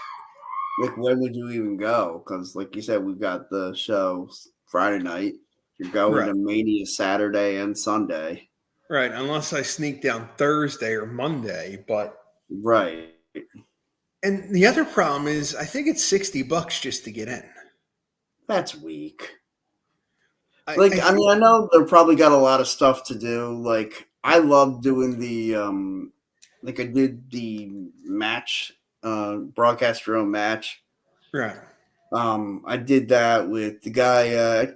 Speaker 1: Like, when would you even go? Because, like you said, we've got the show Friday night. You're going
Speaker 2: right,
Speaker 1: to Mania Saturday and Sunday.
Speaker 2: right, unless I sneak down Thursday or Monday, but
Speaker 1: Right.
Speaker 2: and the other problem is I think it's $60 just to get in.
Speaker 1: That's weak.
Speaker 2: I
Speaker 1: Like, I
Speaker 2: think
Speaker 1: mean, I know they're probably got a lot of stuff to do. Like, I love doing like I did the match, broadcast your own match.
Speaker 2: right.
Speaker 1: I did that with the guy,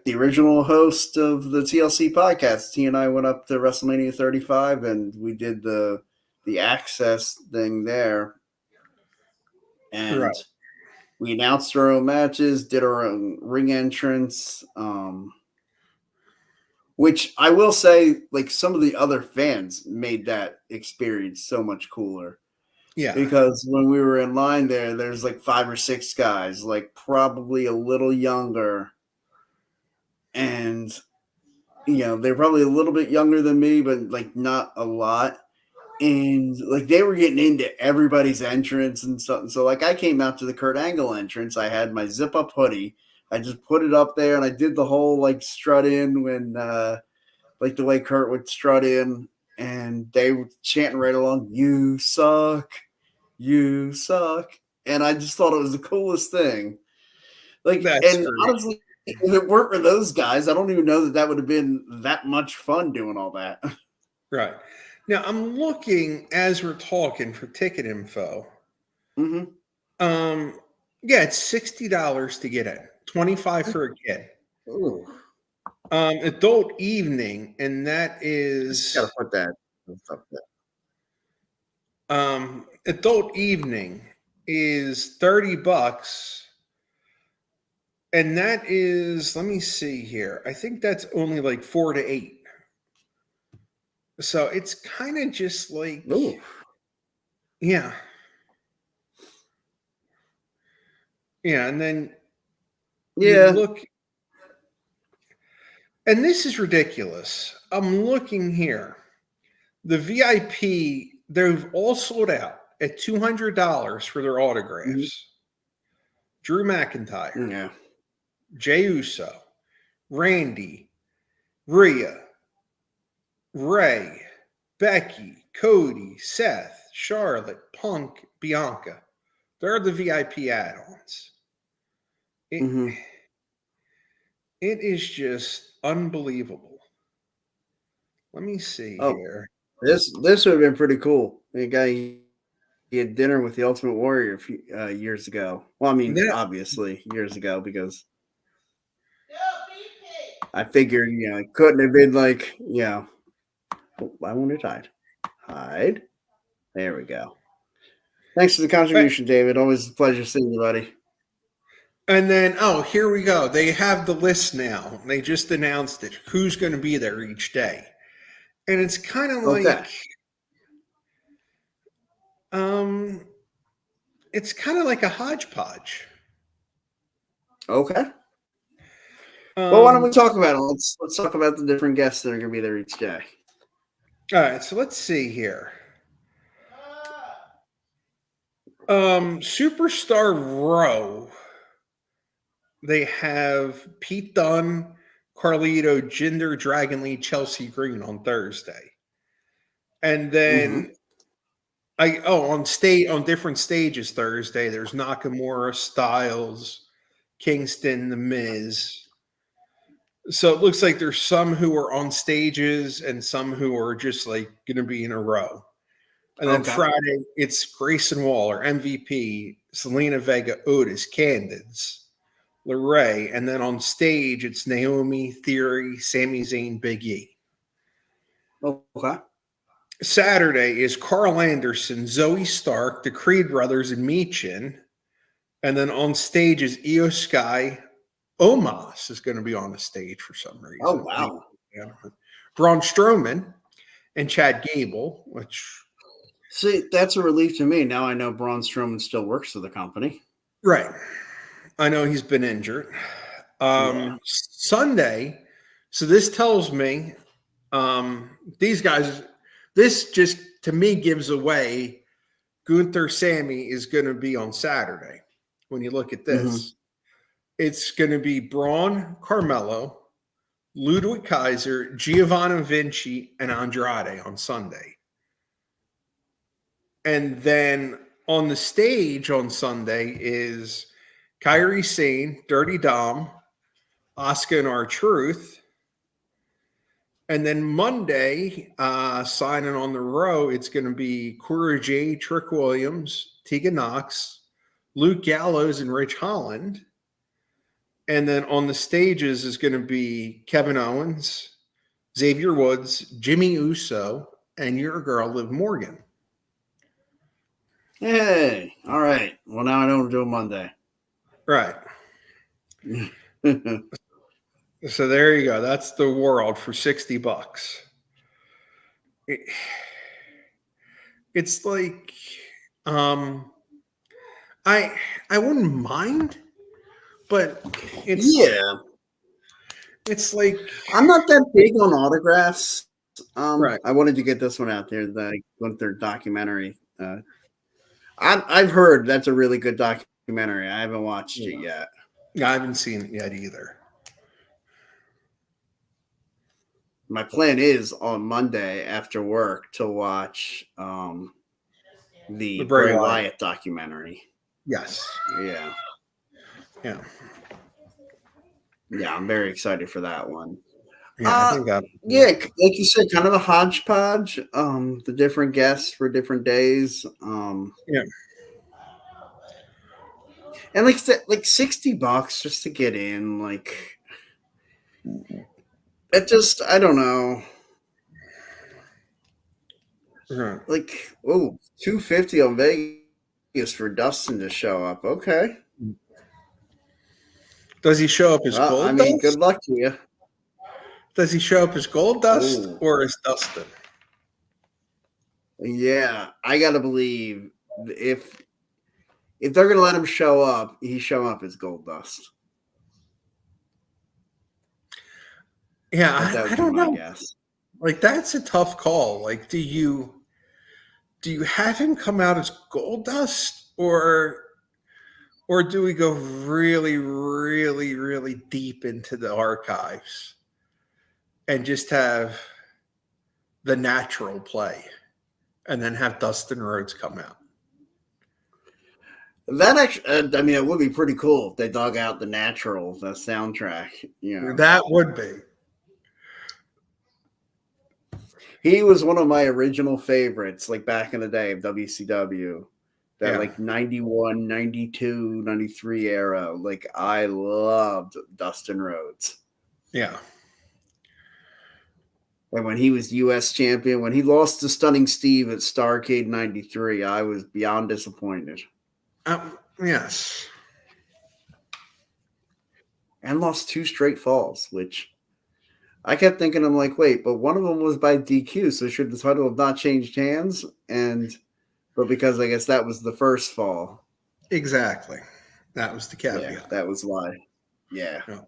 Speaker 1: the original host of the TLC podcast. He and I went up to WrestleMania 35 and we did the access thing there. And
Speaker 2: Right.
Speaker 1: we announced our own matches, did our own ring entrance. Which I will say, like, some of the other fans made that experience so much cooler.
Speaker 2: Yeah.
Speaker 1: Because when we were in line there's like 5 or 6 guys, like probably a little younger. And, they're probably a little bit younger than me, but like not a lot. And like they were getting into everybody's entrance and stuff. So like I came out to the Kurt Angle entrance. I had my zip up hoodie. I just put it up there and I did the whole like strut in when like the way Kurt would strut in, and they were chanting right along, "You suck, you suck," and I just thought it was the coolest thing. Like,
Speaker 2: That's
Speaker 1: and
Speaker 2: great.
Speaker 1: honestly, if it weren't for those guys, I don't even know that would have been that much fun doing all that.
Speaker 2: Right. Now I'm looking as we're talking for ticket info.
Speaker 1: Mm-hmm.
Speaker 2: Yeah, it's $60 to get in, 25 for a kid.
Speaker 1: Ooh,
Speaker 2: Adult evening, and that
Speaker 1: just gotta
Speaker 2: is
Speaker 1: put that up there.
Speaker 2: adult evening is $30, and that is, let me see here. I think that's only like 4 to 8. So it's kind of just like,
Speaker 1: Ooh,
Speaker 2: yeah. Yeah, and then you
Speaker 1: yeah.
Speaker 2: look, and this is ridiculous. I'm looking here. The VIP, they've all sold out at $200 for their
Speaker 1: Mhm.
Speaker 2: autographs. Drew McIntyre,
Speaker 1: Yeah.
Speaker 2: Jey Uso, Randy, Rhea, Ray, Becky, Cody, Seth, Charlotte, Punk, Bianca. They're the VIP add-ons. It,
Speaker 1: Mhm.
Speaker 2: it is just unbelievable. Let me see
Speaker 1: Oh,
Speaker 2: here.
Speaker 1: this would have been pretty cool. The guy he had dinner with the Ultimate Warrior a few, years ago. Well, I mean,
Speaker 2: Now,
Speaker 1: obviously years ago because I figured it couldn't have been like oh, why won't it hide? Hide. There we go. Thanks for the contribution, David. Always a pleasure seeing you, buddy.
Speaker 2: and then, oh, here we go. They have the list now. They just announced it. Who's going to be there each day? And it's kind of
Speaker 1: Okay.
Speaker 2: um, it's kind of like a hodgepodge.
Speaker 1: Okay. Well, why don't
Speaker 2: Um,
Speaker 1: we talk about it? Let's talk about the different guests that are going to be there each day.
Speaker 2: all right, so let's see here. Superstar Row. They have Pete Dunne, Carlito, Jinder, Dragon Lee, Chelsea Green on Thursday. And
Speaker 1: Mm-hmm.
Speaker 2: then on different stages Thursday, there's Nakamura, Styles, Kingston, The Miz. So it looks like there's some who are on stages and some who are just like gonna be in a row. And then
Speaker 1: Okay.
Speaker 2: Friday, it's Grayson Waller, MVP, Selena Vega, Otis, Candids, LeRae, and then on stage it's Naomi, Theory, Sami Zayn, Big E.
Speaker 1: Okay.
Speaker 2: Saturday is Carl Anderson, Zoe Stark, the Creed brothers, and Michin. And then on stage is Io Sky. Omos is going to be on the stage for some
Speaker 1: Oh
Speaker 2: reason.
Speaker 1: wow.
Speaker 2: Braun Strowman and Chad Gable, which
Speaker 1: See, that's a relief to me. Now I know Braun Strowman still works for the company.
Speaker 2: right. I know he's been injured.
Speaker 1: Yeah.
Speaker 2: Sunday, so this tells me these guys, this just to me gives away Gunther Sammy is going to be on Saturday. When you look at
Speaker 1: Mm-hmm.
Speaker 2: this, it's going to be Braun, Carmelo, Ludwig Kaiser, Giovanni Vinci, and Andrade on Sunday. And then on the stage on Sunday is Kyrie Sane, Dirty Dom, Asuka and R-Truth. And then Monday, signing on the row, it's going to be Cora J, Trick Williams, Tegan Knox, Luke Gallows, and Rich Holland. And then on the stages is going to be Kevin Owens, Xavier Woods, Jimmy Uso, and your girl, Liv Morgan.
Speaker 1: Hey. All right. Well, now I know what to do Monday.
Speaker 2: Right. So there you go. That's the world for $60. It's like um I wouldn't mind, but it's
Speaker 1: Yeah.
Speaker 2: it's like
Speaker 1: I'm not that big on autographs.
Speaker 2: right.
Speaker 1: I wanted to get this one out there, the Gunther documentary. I've heard that's a really good documentary. I haven't watched it yet.
Speaker 2: I haven't seen it yet either.
Speaker 1: My plan is on Monday after work to watch
Speaker 2: The
Speaker 1: the
Speaker 2: Bray
Speaker 1: Bray
Speaker 2: Wyatt.
Speaker 1: Wyatt documentary.
Speaker 2: Yes.
Speaker 1: Yeah.
Speaker 2: Yeah.
Speaker 1: Yeah, I'm very excited for that one.
Speaker 2: Yeah, I think that
Speaker 1: Yeah, like you said, kind of a hodgepodge. The different guests for different days.
Speaker 2: yeah.
Speaker 1: And like $60 just to get in, like it just I don't know.
Speaker 2: Right.
Speaker 1: Like, oh, 250 on Vegas for Dustin to show up. Okay.
Speaker 2: Does he show up as
Speaker 1: Well, I
Speaker 2: Gold
Speaker 1: mean, good
Speaker 2: Dust?
Speaker 1: luck to you.
Speaker 2: Does he show up as Gold Dust
Speaker 1: Oh,
Speaker 2: or as Dustin?
Speaker 1: yeah. I gotta believe if they're gonna let him show up, he show up as Gold Dust.
Speaker 2: Yeah,
Speaker 1: That
Speaker 2: I
Speaker 1: would be
Speaker 2: don't
Speaker 1: my
Speaker 2: know.
Speaker 1: guess.
Speaker 2: Like that's a tough call. Like, do you have him come out as Gold Dust or do we go really, really, really deep into the archives and just have the natural play and then have Dustin Rhodes come out?
Speaker 1: That actually, I mean, it would be pretty cool if they dug out the Natural, the soundtrack. You know,
Speaker 2: That would be.
Speaker 1: he was one of my original favorites, like back in the day of WCW. That
Speaker 2: Yeah.
Speaker 1: like 91, 92, 93 era. Like I loved Dustin Rhodes.
Speaker 2: Yeah.
Speaker 1: And when he was US champion, when he lost to Stunning Steve at Starrcade 93, I was beyond disappointed.
Speaker 2: Yes.
Speaker 1: And lost 2 straight falls, which I kept thinking, I'm like, wait, but one of them was by DQ, so should the title have not changed hands? But because I guess that was the first fall.
Speaker 2: Exactly. That was the
Speaker 1: Yeah,
Speaker 2: caveat.
Speaker 1: that was why. Yeah.
Speaker 2: Yeah.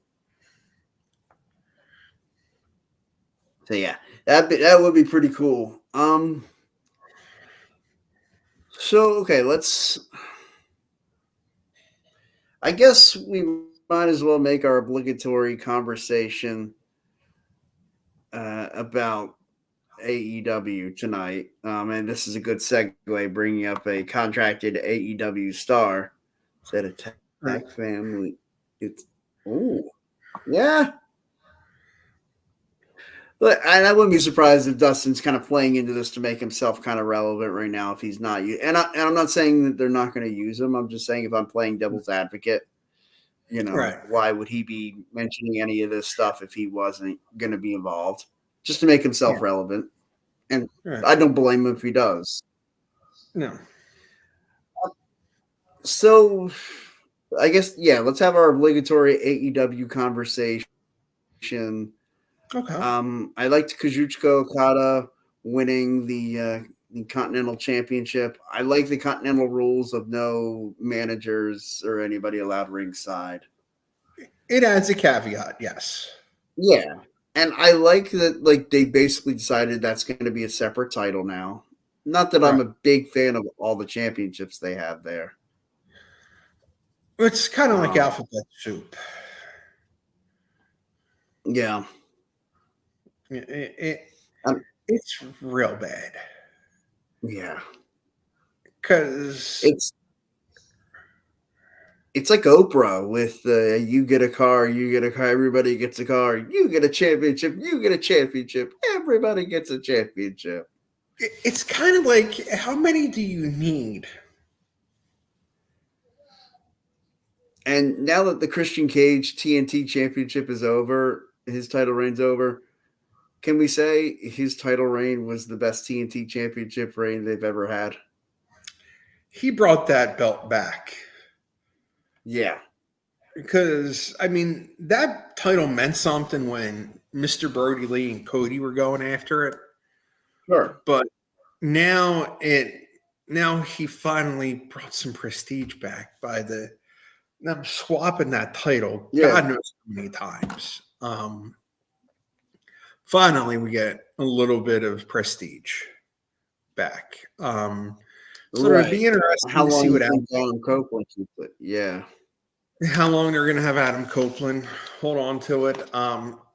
Speaker 1: So yeah, that would be pretty cool. So okay, I guess we might as well make our obligatory conversation about AEW tonight. And this is a good segue, bringing up a contracted AEW star. Said Attack Family. It's yeah. And I wouldn't be surprised if Dustin's kind of playing into this to make himself kind of relevant right now. If he's not, and I'm not saying that they're not going to use him. I'm just saying if I'm playing devil's advocate,
Speaker 2: Right.
Speaker 1: why would he be mentioning any of this stuff if he wasn't going to be involved? Just to make himself relevant. And
Speaker 2: Right.
Speaker 1: I don't blame him if he does.
Speaker 2: No.
Speaker 1: So I guess, yeah, let's have our obligatory AEW conversation.
Speaker 2: Okay.
Speaker 1: I liked Kazuchika Okada winning the Continental Championship. I like the Continental rules of no managers or anybody allowed ringside.
Speaker 2: It adds a caveat, yes.
Speaker 1: Yeah. And I like that, like, they basically decided that's going to be a separate title now. Not that I'm
Speaker 2: Right.
Speaker 1: a big fan of all the championships they have there.
Speaker 2: It's kind of like alphabet soup.
Speaker 1: Yeah.
Speaker 2: It's real bad.
Speaker 1: Yeah.
Speaker 2: Because
Speaker 1: it's like Oprah with you get a car, everybody gets a car, you get a championship, everybody gets a championship.
Speaker 2: it's kind of like, how many do you need?
Speaker 1: And now that the Christian Cage TNT championship is over, his title reign's over, can we say his title reign was the best TNT championship reign they've ever had?
Speaker 2: He brought that belt back.
Speaker 1: Yeah.
Speaker 2: Because, I mean, that title meant something when Mr. Brody Lee and Cody were going after it.
Speaker 1: Sure.
Speaker 2: But now he finally brought some prestige back by them swapping that title.
Speaker 1: Yeah.
Speaker 2: God knows how many times. Finally, we get a little bit of prestige back. So it'd be interesting
Speaker 1: how
Speaker 2: to
Speaker 1: long
Speaker 2: see what
Speaker 1: Adam Copeland keeps it. Yeah.
Speaker 2: How long they're going to have Adam Copeland hold on to it.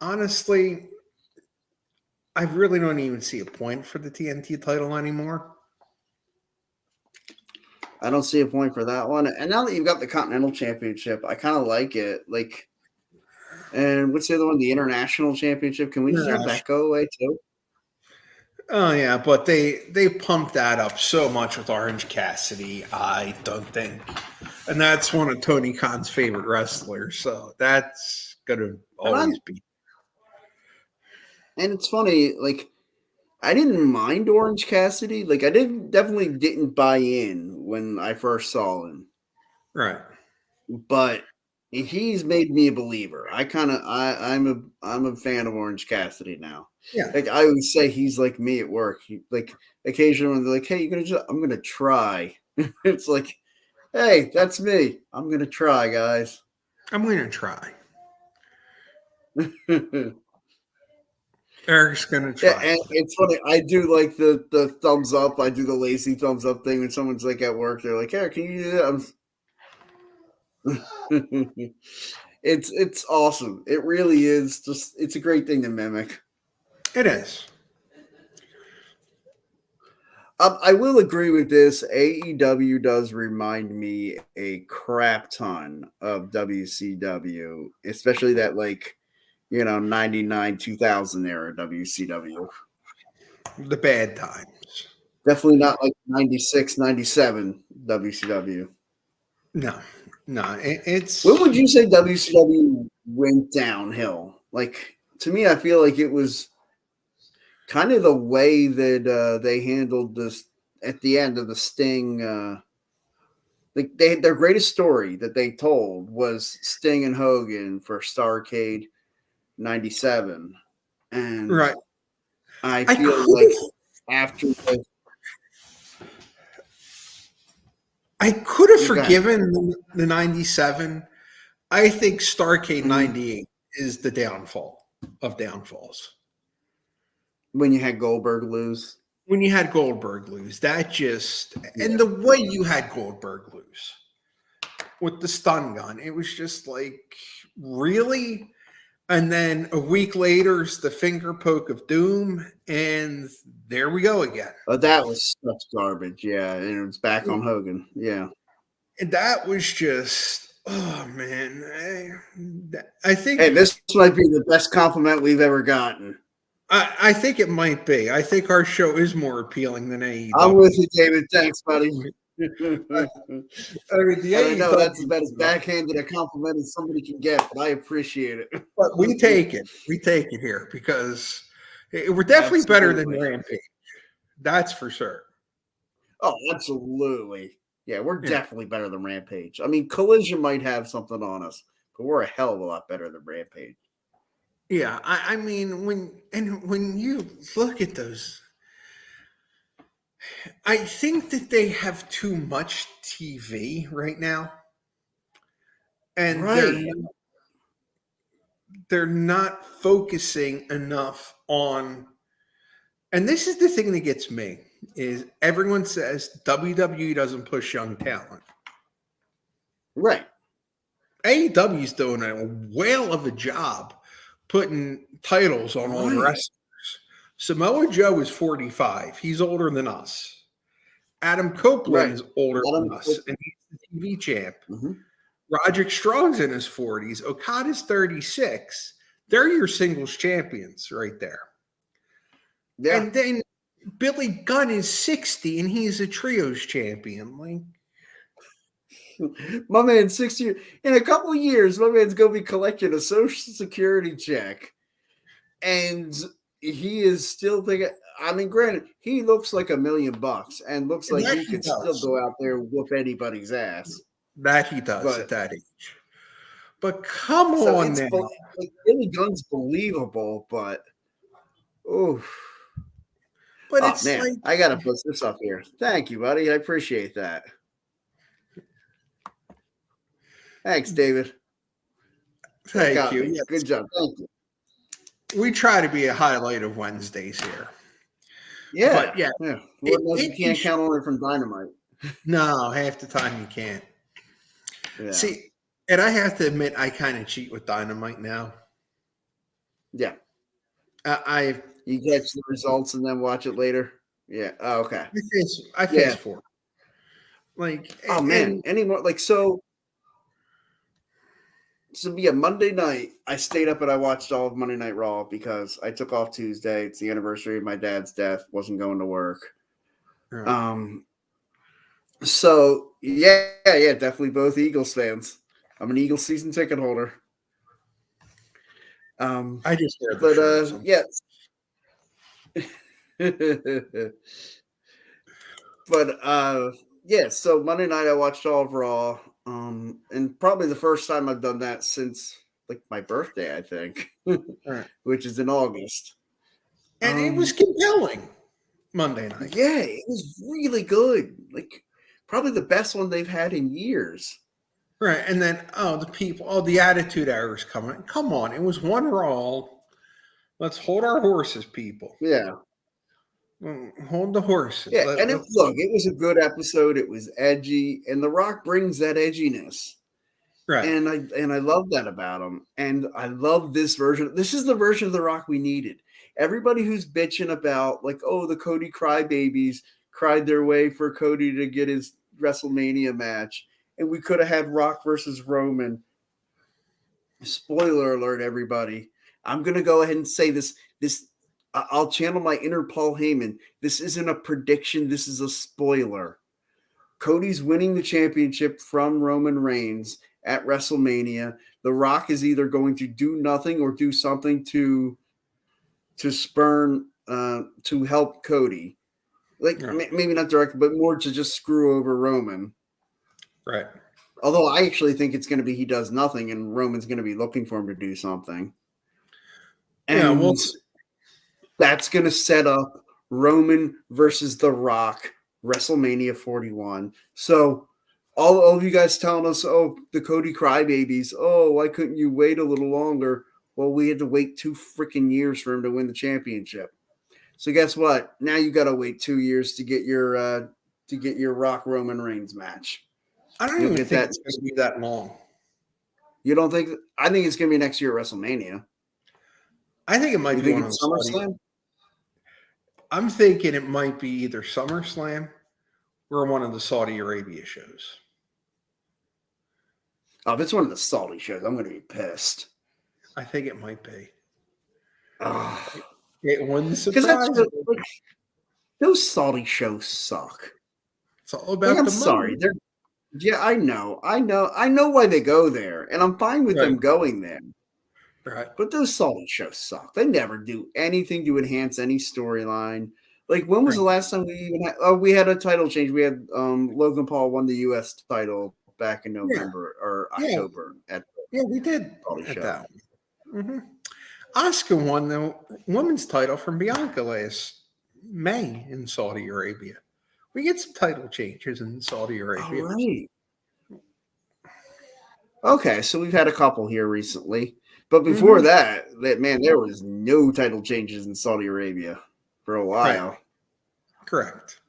Speaker 2: Honestly, I really don't even see a point for the TNT title anymore.
Speaker 1: I don't see a point for that one. And now that you've got the Continental Championship, I kind of like it. Like, and what's the other one? The International Championship. Can we just have that go away too?
Speaker 2: Oh yeah, but they pumped that up so much with Orange Cassidy. I don't think, and that's one of Tony Khan's favorite wrestlers. So that's gonna always be.
Speaker 1: And it's funny, like I didn't mind Orange Cassidy. Like I definitely didn't buy in when I first saw him.
Speaker 2: Right.
Speaker 1: But he's made me a believer. I'm a fan of Orange Cassidy now.
Speaker 2: Yeah.
Speaker 1: Like I always say he's like me at work. Like occasionally when they're like, "Hey, I'm gonna try." It's like, "Hey, that's me. I'm gonna try, guys."
Speaker 2: I'm gonna try. Eric's gonna try.
Speaker 1: Yeah, and it's funny. I do like the thumbs up. I do the lazy thumbs up thing when someone's like at work. They're like, "Eric, can you do that?" It's awesome. It really is. It's a great thing to mimic.
Speaker 2: It is.
Speaker 1: I will agree with this. AEW does remind me a crap ton of WCW, especially that 99 2000 era WCW.
Speaker 2: The bad times.
Speaker 1: Definitely not like 96, 97 WCW.
Speaker 2: No, no,
Speaker 1: When
Speaker 2: it's
Speaker 1: would you say WCW went downhill? Like to me, I feel like it was kind of the way that they handled this at the end of the Sting. Their greatest story that they told was Sting and Hogan for Starrcade '97, and
Speaker 2: right.
Speaker 1: I
Speaker 2: I
Speaker 1: feel
Speaker 2: could
Speaker 1: like
Speaker 2: have
Speaker 1: after the
Speaker 2: I could have
Speaker 1: you got
Speaker 2: forgiven the 97. I think Starcade
Speaker 1: mhm,
Speaker 2: 98 is the downfall of downfalls.
Speaker 1: when you had Goldberg lose,
Speaker 2: When you had Goldberg lose, that just, and
Speaker 1: yeah,
Speaker 2: the way you had Goldberg lose with the stun gun, it was just like, really? And then a week later, it's the finger poke of doom, and there we go again.
Speaker 1: but that was such garbage. Yeah, and it was back on Hogan. Yeah.
Speaker 2: And that was just, oh man. I
Speaker 1: Hey,
Speaker 2: think
Speaker 1: this might be the best compliment we've ever gotten.
Speaker 2: I think it might be. I think our show is more appealing than
Speaker 1: I'm
Speaker 2: AEW.
Speaker 1: with you, David. Thanks, buddy.
Speaker 2: I,
Speaker 1: And
Speaker 2: I mean, the
Speaker 1: I know that's
Speaker 2: AEW
Speaker 1: about as
Speaker 2: stuff,
Speaker 1: backhanded a compliment as somebody can get, but I appreciate it.
Speaker 2: but we take it. We take it here because we're definitely better than
Speaker 1: Absolutely.
Speaker 2: Rampage. That's for sure.
Speaker 1: Oh, absolutely. Yeah, we're
Speaker 2: Yeah.
Speaker 1: definitely better than Rampage. I mean, Collision might have something on us, but we're a hell of a lot better than Rampage.
Speaker 2: Yeah. I mean, when you look at those, I think that they have too much TV right now. And
Speaker 1: Right.
Speaker 2: they're not focusing enough on, and this is the thing that gets me, is everyone says WWE doesn't push young talent.
Speaker 1: Right.
Speaker 2: AEW is doing a whale of a job putting titles on old
Speaker 1: Right.
Speaker 2: wrestlers. Samoa Joe is 45. He's older than us. Adam Copeland
Speaker 1: Right.
Speaker 2: is older than
Speaker 1: Adam,
Speaker 2: us, and he's the TV champ.
Speaker 1: mhm.
Speaker 2: Roderick Strong's in his 40s. Okada's 36. They're your singles champions right there.
Speaker 1: Yeah.
Speaker 2: And then Billy Gunn is 60 and he's a trios champion. Like,
Speaker 1: My man, 60 in a couple of years, my man's gonna be collecting a social security check. And he is still thinking, I mean, granted, he looks like $1,000,000 and looks like
Speaker 2: that
Speaker 1: he
Speaker 2: he
Speaker 1: could still
Speaker 2: does.
Speaker 1: go out there and whoop anybody's ass.
Speaker 2: That he does at
Speaker 1: But
Speaker 2: that age. But come
Speaker 1: so
Speaker 2: on
Speaker 1: it's
Speaker 2: now.
Speaker 1: like Billy Gunn's believable, but oh,
Speaker 2: But
Speaker 1: oh
Speaker 2: it's
Speaker 1: man,
Speaker 2: like,
Speaker 1: I gotta put this up here. Thank you, buddy. I appreciate that. Thanks, David. That
Speaker 2: thank
Speaker 1: got
Speaker 2: you.
Speaker 1: me. Good
Speaker 2: Yes.
Speaker 1: job. Thank you.
Speaker 2: We try to be a highlight of Wednesdays here.
Speaker 1: Yeah.
Speaker 2: But yeah,
Speaker 1: Yeah. Lord knows you can't
Speaker 2: is,
Speaker 1: count on it from Dynamite.
Speaker 2: no, half the time you can't.
Speaker 1: Yeah.
Speaker 2: See, and I have to admit, I kind of cheat with Dynamite now.
Speaker 1: Yeah.
Speaker 2: I
Speaker 1: You catch the results and then watch it later. Yeah. Oh, okay.
Speaker 2: I
Speaker 1: Yeah.
Speaker 2: fast forward. Like,
Speaker 1: Oh man.
Speaker 2: and
Speaker 1: Anymore like so yeah, Monday night I stayed up and I watched all of Monday Night Raw because I took off Tuesday. It's the anniversary of my dad's death. Wasn't going to work.
Speaker 2: right.
Speaker 1: Um. So yeah, definitely both Eagles fans. I'm an Eagles season ticket holder.
Speaker 2: I just wear the
Speaker 1: But
Speaker 2: shirt. So.
Speaker 1: yeah. But yeah, so Monday night I watched all of Raw. And probably the first time I've done that since like my birthday, I think,
Speaker 2: Right.
Speaker 1: which is in August.
Speaker 2: And it was compelling Monday night.
Speaker 1: Yeah, it was really good. Like probably the best one they've had in years.
Speaker 2: Right. And then, the attitude errors coming. Come on. It was one Raw. Let's hold our horses, people.
Speaker 1: Yeah.
Speaker 2: Hold the horses.
Speaker 1: Yeah, and it was a good episode. It was edgy, and The Rock brings that edginess.
Speaker 2: right.
Speaker 1: And I love that about him. And I love this version. This is the version of The Rock we needed. Everybody who's bitching about like, oh, the Cody crybabies cried their way for Cody to get his WrestleMania match, and we could have had Rock versus Roman. Spoiler alert, everybody. I'm gonna go ahead and say this. I'll channel my inner Paul Heyman. This isn't a prediction. This is a spoiler. Cody's winning the championship from Roman Reigns at WrestleMania. The Rock is either going to do nothing or do something to spurn to help Cody. Like maybe not directly, but more to just screw over Roman.
Speaker 2: Right.
Speaker 1: Although I actually think it's going to be he does nothing and Roman's going to be looking for him to do something. And that's going to set up Roman versus The Rock, WrestleMania 41. So all of you guys telling us, oh, the Cody crybabies, oh, why couldn't you wait a little longer? Well, we had to wait 2 freaking years for him to win the championship. So guess what? Now you got to wait 2 years to get your Rock Roman Reigns match.
Speaker 2: I don't even think it's going to be that long.
Speaker 1: You don't think? I think it's going to be next year at WrestleMania.
Speaker 2: I think it might be one of
Speaker 1: SummerSlam.
Speaker 2: I'm thinking it might be either SummerSlam or one of the Saudi Arabia shows.
Speaker 1: Oh, if it's one of the Saudi shows, I'm going to be pissed.
Speaker 2: I think it might be.
Speaker 1: Oh.
Speaker 2: It wouldn't surprise me.
Speaker 1: Like, those Saudi shows suck.
Speaker 2: It's all about the money.
Speaker 1: Sorry. Yeah, I know why they go there, and I'm fine with them going there.
Speaker 2: Right.
Speaker 1: But those Saudi shows suck. They never do anything to enhance any storyline. Like, when was the last time we even had? Oh, we had a title change. We had Logan Paul won the U.S. title back in November or October.
Speaker 2: We did at that one. Mm-hmm. Asuka won the women's title from Bianca last May in Saudi Arabia. We get some title changes in Saudi Arabia.
Speaker 1: All right. Okay, so we've had a couple here recently. But before that, there was no title changes in Saudi Arabia for a while.
Speaker 2: Right. Correct.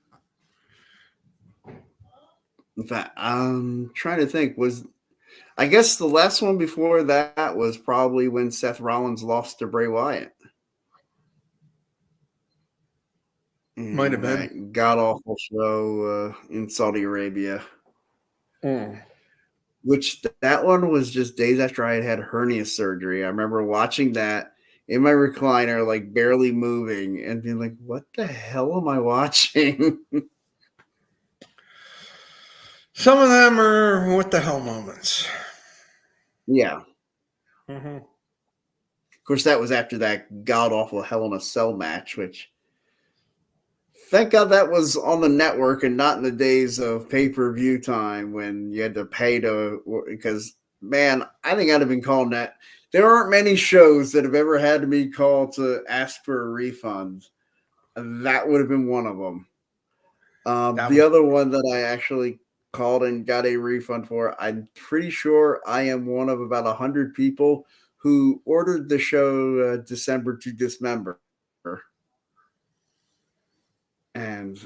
Speaker 1: In fact, I'm trying to think. I guess the last one before that was probably when Seth Rollins lost to Bray Wyatt.
Speaker 2: Might have been.
Speaker 1: God-awful show in Saudi Arabia. Which that one was just days after I had hernia surgery. I remember watching that in my recliner, like barely moving, and being like, what the hell am I watching?
Speaker 2: Some of them are what the hell moments.
Speaker 1: Yeah.
Speaker 2: Mm-hmm.
Speaker 1: Of course, that was after that god-awful Hell in a Cell match, which thank God that was on the network and not in the days of pay-per-view time when you had to pay to, because, man, I think I'd have been calling that. There aren't many shows that have ever had me call to ask for a refund. That would have been one of them. The other one that I actually called and got a refund for, I'm pretty sure I am one of about 100 people who ordered the show December to Dismember. And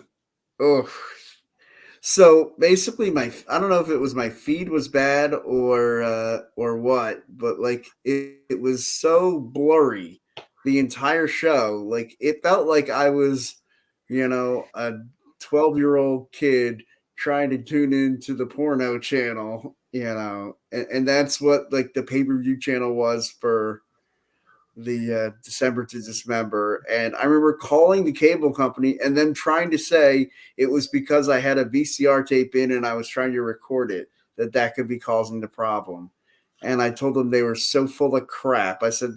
Speaker 1: so basically I don't know if it was my feed was bad or what, but like it was so blurry the entire show. Like it felt like I was, a 12-year-old kid trying to tune into the porno channel, and that's what like the pay-per-view channel was for the December to Dismember. And I remember calling the cable company and them trying to say it was because I had a VCR tape in and I was trying to record it, that could be causing the problem. And I told them they were so full of crap. I said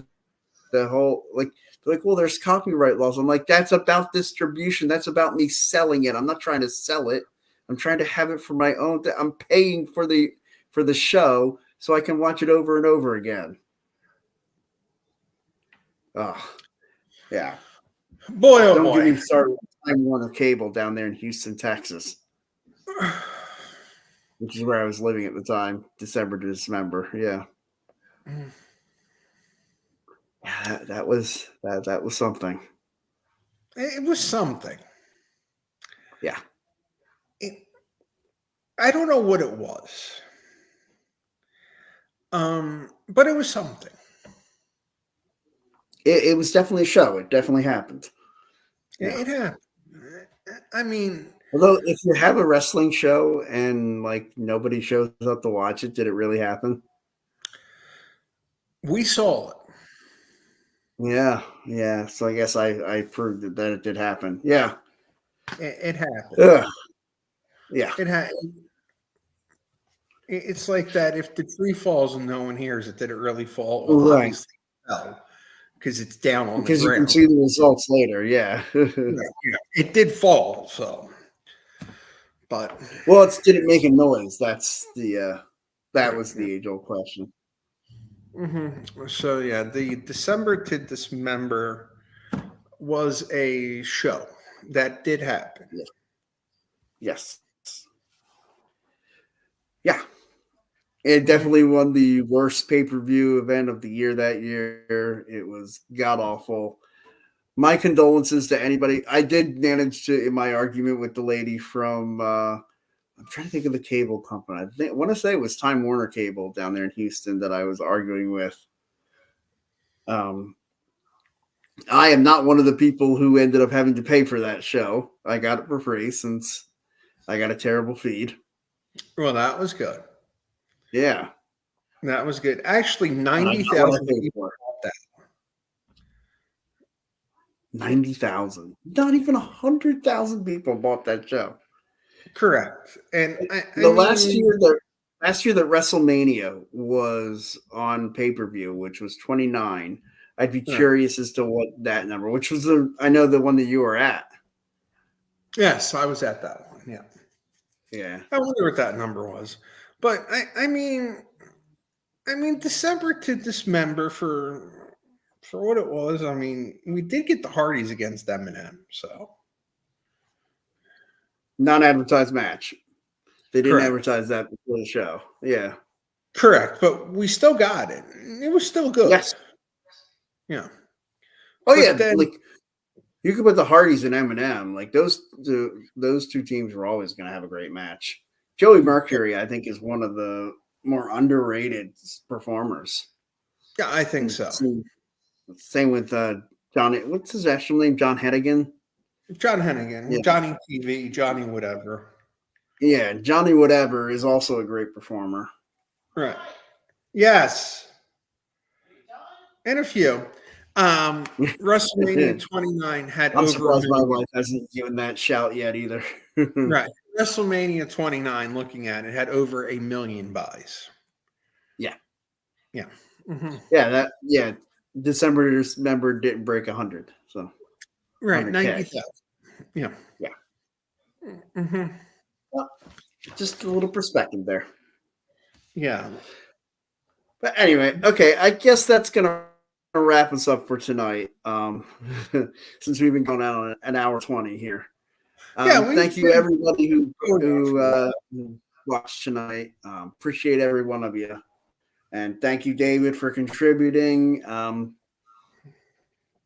Speaker 1: they're like, well, there's copyright laws. I'm like, that's about distribution. That's about me selling it. I'm not trying to sell it. I'm trying to have it for my own. I'm paying for the show so I can watch it over and over again. Oh, yeah.
Speaker 2: Boy, oh
Speaker 1: Don't
Speaker 2: boy.
Speaker 1: get me started with Time Warner Cable down there in Houston, Texas, which is where I was living at the time, December to Dismember. Yeah. Yeah, that was something.
Speaker 2: It was something.
Speaker 1: Yeah.
Speaker 2: I don't know what it was. But it was something.
Speaker 1: It was definitely a show. It definitely happened.
Speaker 2: Yeah. It happened. I mean,
Speaker 1: Although, if you have a wrestling show and like nobody shows up to watch it, did it really happen?
Speaker 2: We saw it.
Speaker 1: Yeah, yeah. So I guess I proved that it did happen. Yeah,
Speaker 2: It happened.
Speaker 1: Ugh. Yeah,
Speaker 2: It had. It's like that. If the tree falls and no one hears it, did it really fall? Well,
Speaker 1: right.
Speaker 2: obviously, it fell because it's down on the
Speaker 1: Because you can
Speaker 2: ground.
Speaker 1: see the results later. Yeah.
Speaker 2: Yeah, it did fall. So, but
Speaker 1: Well, it's did it make a noise? That
Speaker 2: right,
Speaker 1: was
Speaker 2: yeah.
Speaker 1: the age old question.
Speaker 2: So yeah, the December to Dismember was a show that did happen.
Speaker 1: Yes. Yes. Yeah. It
Speaker 2: Mhm.
Speaker 1: definitely won the worst pay per view event of the year that year. It was god awful. My condolences to anybody. I did manage to, in my argument with the lady from, I'm trying to think of the cable company. I want to say it was Time Warner Cable down there in Houston that I was arguing with. Um, I am not one of the people who ended up having to pay for that show. I got it for free since I got a terrible feed.
Speaker 2: Well, that was good.
Speaker 1: Yeah.
Speaker 2: That was good. Actually,
Speaker 1: And I
Speaker 2: ninety
Speaker 1: got what I
Speaker 2: thousand
Speaker 1: paid
Speaker 2: people
Speaker 1: for.
Speaker 2: bought that.
Speaker 1: 90,000. Not even 100,000 people bought that show.
Speaker 2: Correct. And I
Speaker 1: The last
Speaker 2: mean,
Speaker 1: year that WrestleMania was on pay-per-view, which was 29. I'd be
Speaker 2: right.
Speaker 1: curious as to what that number, which was I know the one that you were at.
Speaker 2: Yes, I was at that one. Yeah.
Speaker 1: Yeah.
Speaker 2: I wonder what that number was. But I mean, December to Dismember for what it was. I mean, we did get the Hardys against Eminem, so
Speaker 1: Non-advertised match. They didn't
Speaker 2: correct,
Speaker 1: advertise that before the show. Yeah.
Speaker 2: correct. But we still got it. It was still good.
Speaker 1: Yes.
Speaker 2: Yeah.
Speaker 1: Oh
Speaker 2: But
Speaker 1: yeah,
Speaker 2: then,
Speaker 1: like you could put the Hardys and Eminem. Like those two teams were always going to have a great match. Joey Mercury, I think, is one of the more underrated performers.
Speaker 2: yeah, I think
Speaker 1: And
Speaker 2: so.
Speaker 1: same with Johnny. What's his actual name? John Hennigan.
Speaker 2: John Hennigan,
Speaker 1: Yeah,
Speaker 2: Johnny TV, Johnny whatever.
Speaker 1: yeah. Johnny whatever is also a great performer.
Speaker 2: Right. Yes. And a few. WrestleMania 29 had
Speaker 1: I'm
Speaker 2: over a
Speaker 1: surprised my
Speaker 2: million.
Speaker 1: wife hasn't given that shout yet either.
Speaker 2: Right. WrestleMania 29, looking at it, had over a million buys.
Speaker 1: Yeah,
Speaker 2: Yeah. Hmm.
Speaker 1: yeah. December's member didn't break 100, so
Speaker 2: Right.
Speaker 1: 100K.
Speaker 2: 90,000. Yeah.
Speaker 1: Yeah.
Speaker 2: Hmm.
Speaker 1: Well, just a little perspective there.
Speaker 2: Yeah.
Speaker 1: But anyway, okay, I guess that's gonna wrap us up for tonight. Since we've been going out on an hour 20 here.
Speaker 2: Yeah. We've
Speaker 1: Thank you
Speaker 2: been
Speaker 1: everybody who
Speaker 2: going on
Speaker 1: who,
Speaker 2: for a
Speaker 1: uh,
Speaker 2: while.
Speaker 1: who watched tonight. Appreciate every one of you, and thank you, David, for contributing.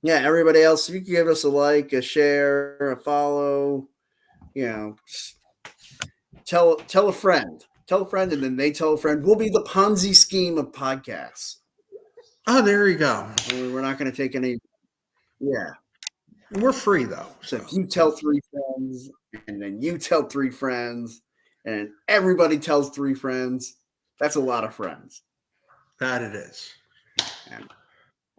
Speaker 1: Yeah, everybody else, if you could give us a like, a share, a follow, you know, tell a friend. Tell a friend, and then they tell a friend. We'll be the Ponzi scheme of podcasts.
Speaker 2: Oh, there you go.
Speaker 1: We're not going to take any. Yeah.
Speaker 2: We're free, though.
Speaker 1: So
Speaker 2: So
Speaker 1: if you tell three friends, and then you tell three friends, and everybody tells three friends, that's a lot of friends.
Speaker 2: that it is.
Speaker 1: And,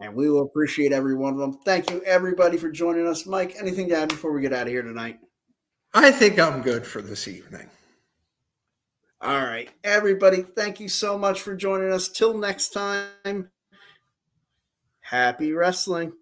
Speaker 1: and we will appreciate every one of them. Thank you, everybody, for joining us. Mike, anything to add before we get out of here tonight?
Speaker 2: I think I'm good for this evening.
Speaker 1: All right, everybody, thank you so much for joining us. Till next time, happy wrestling.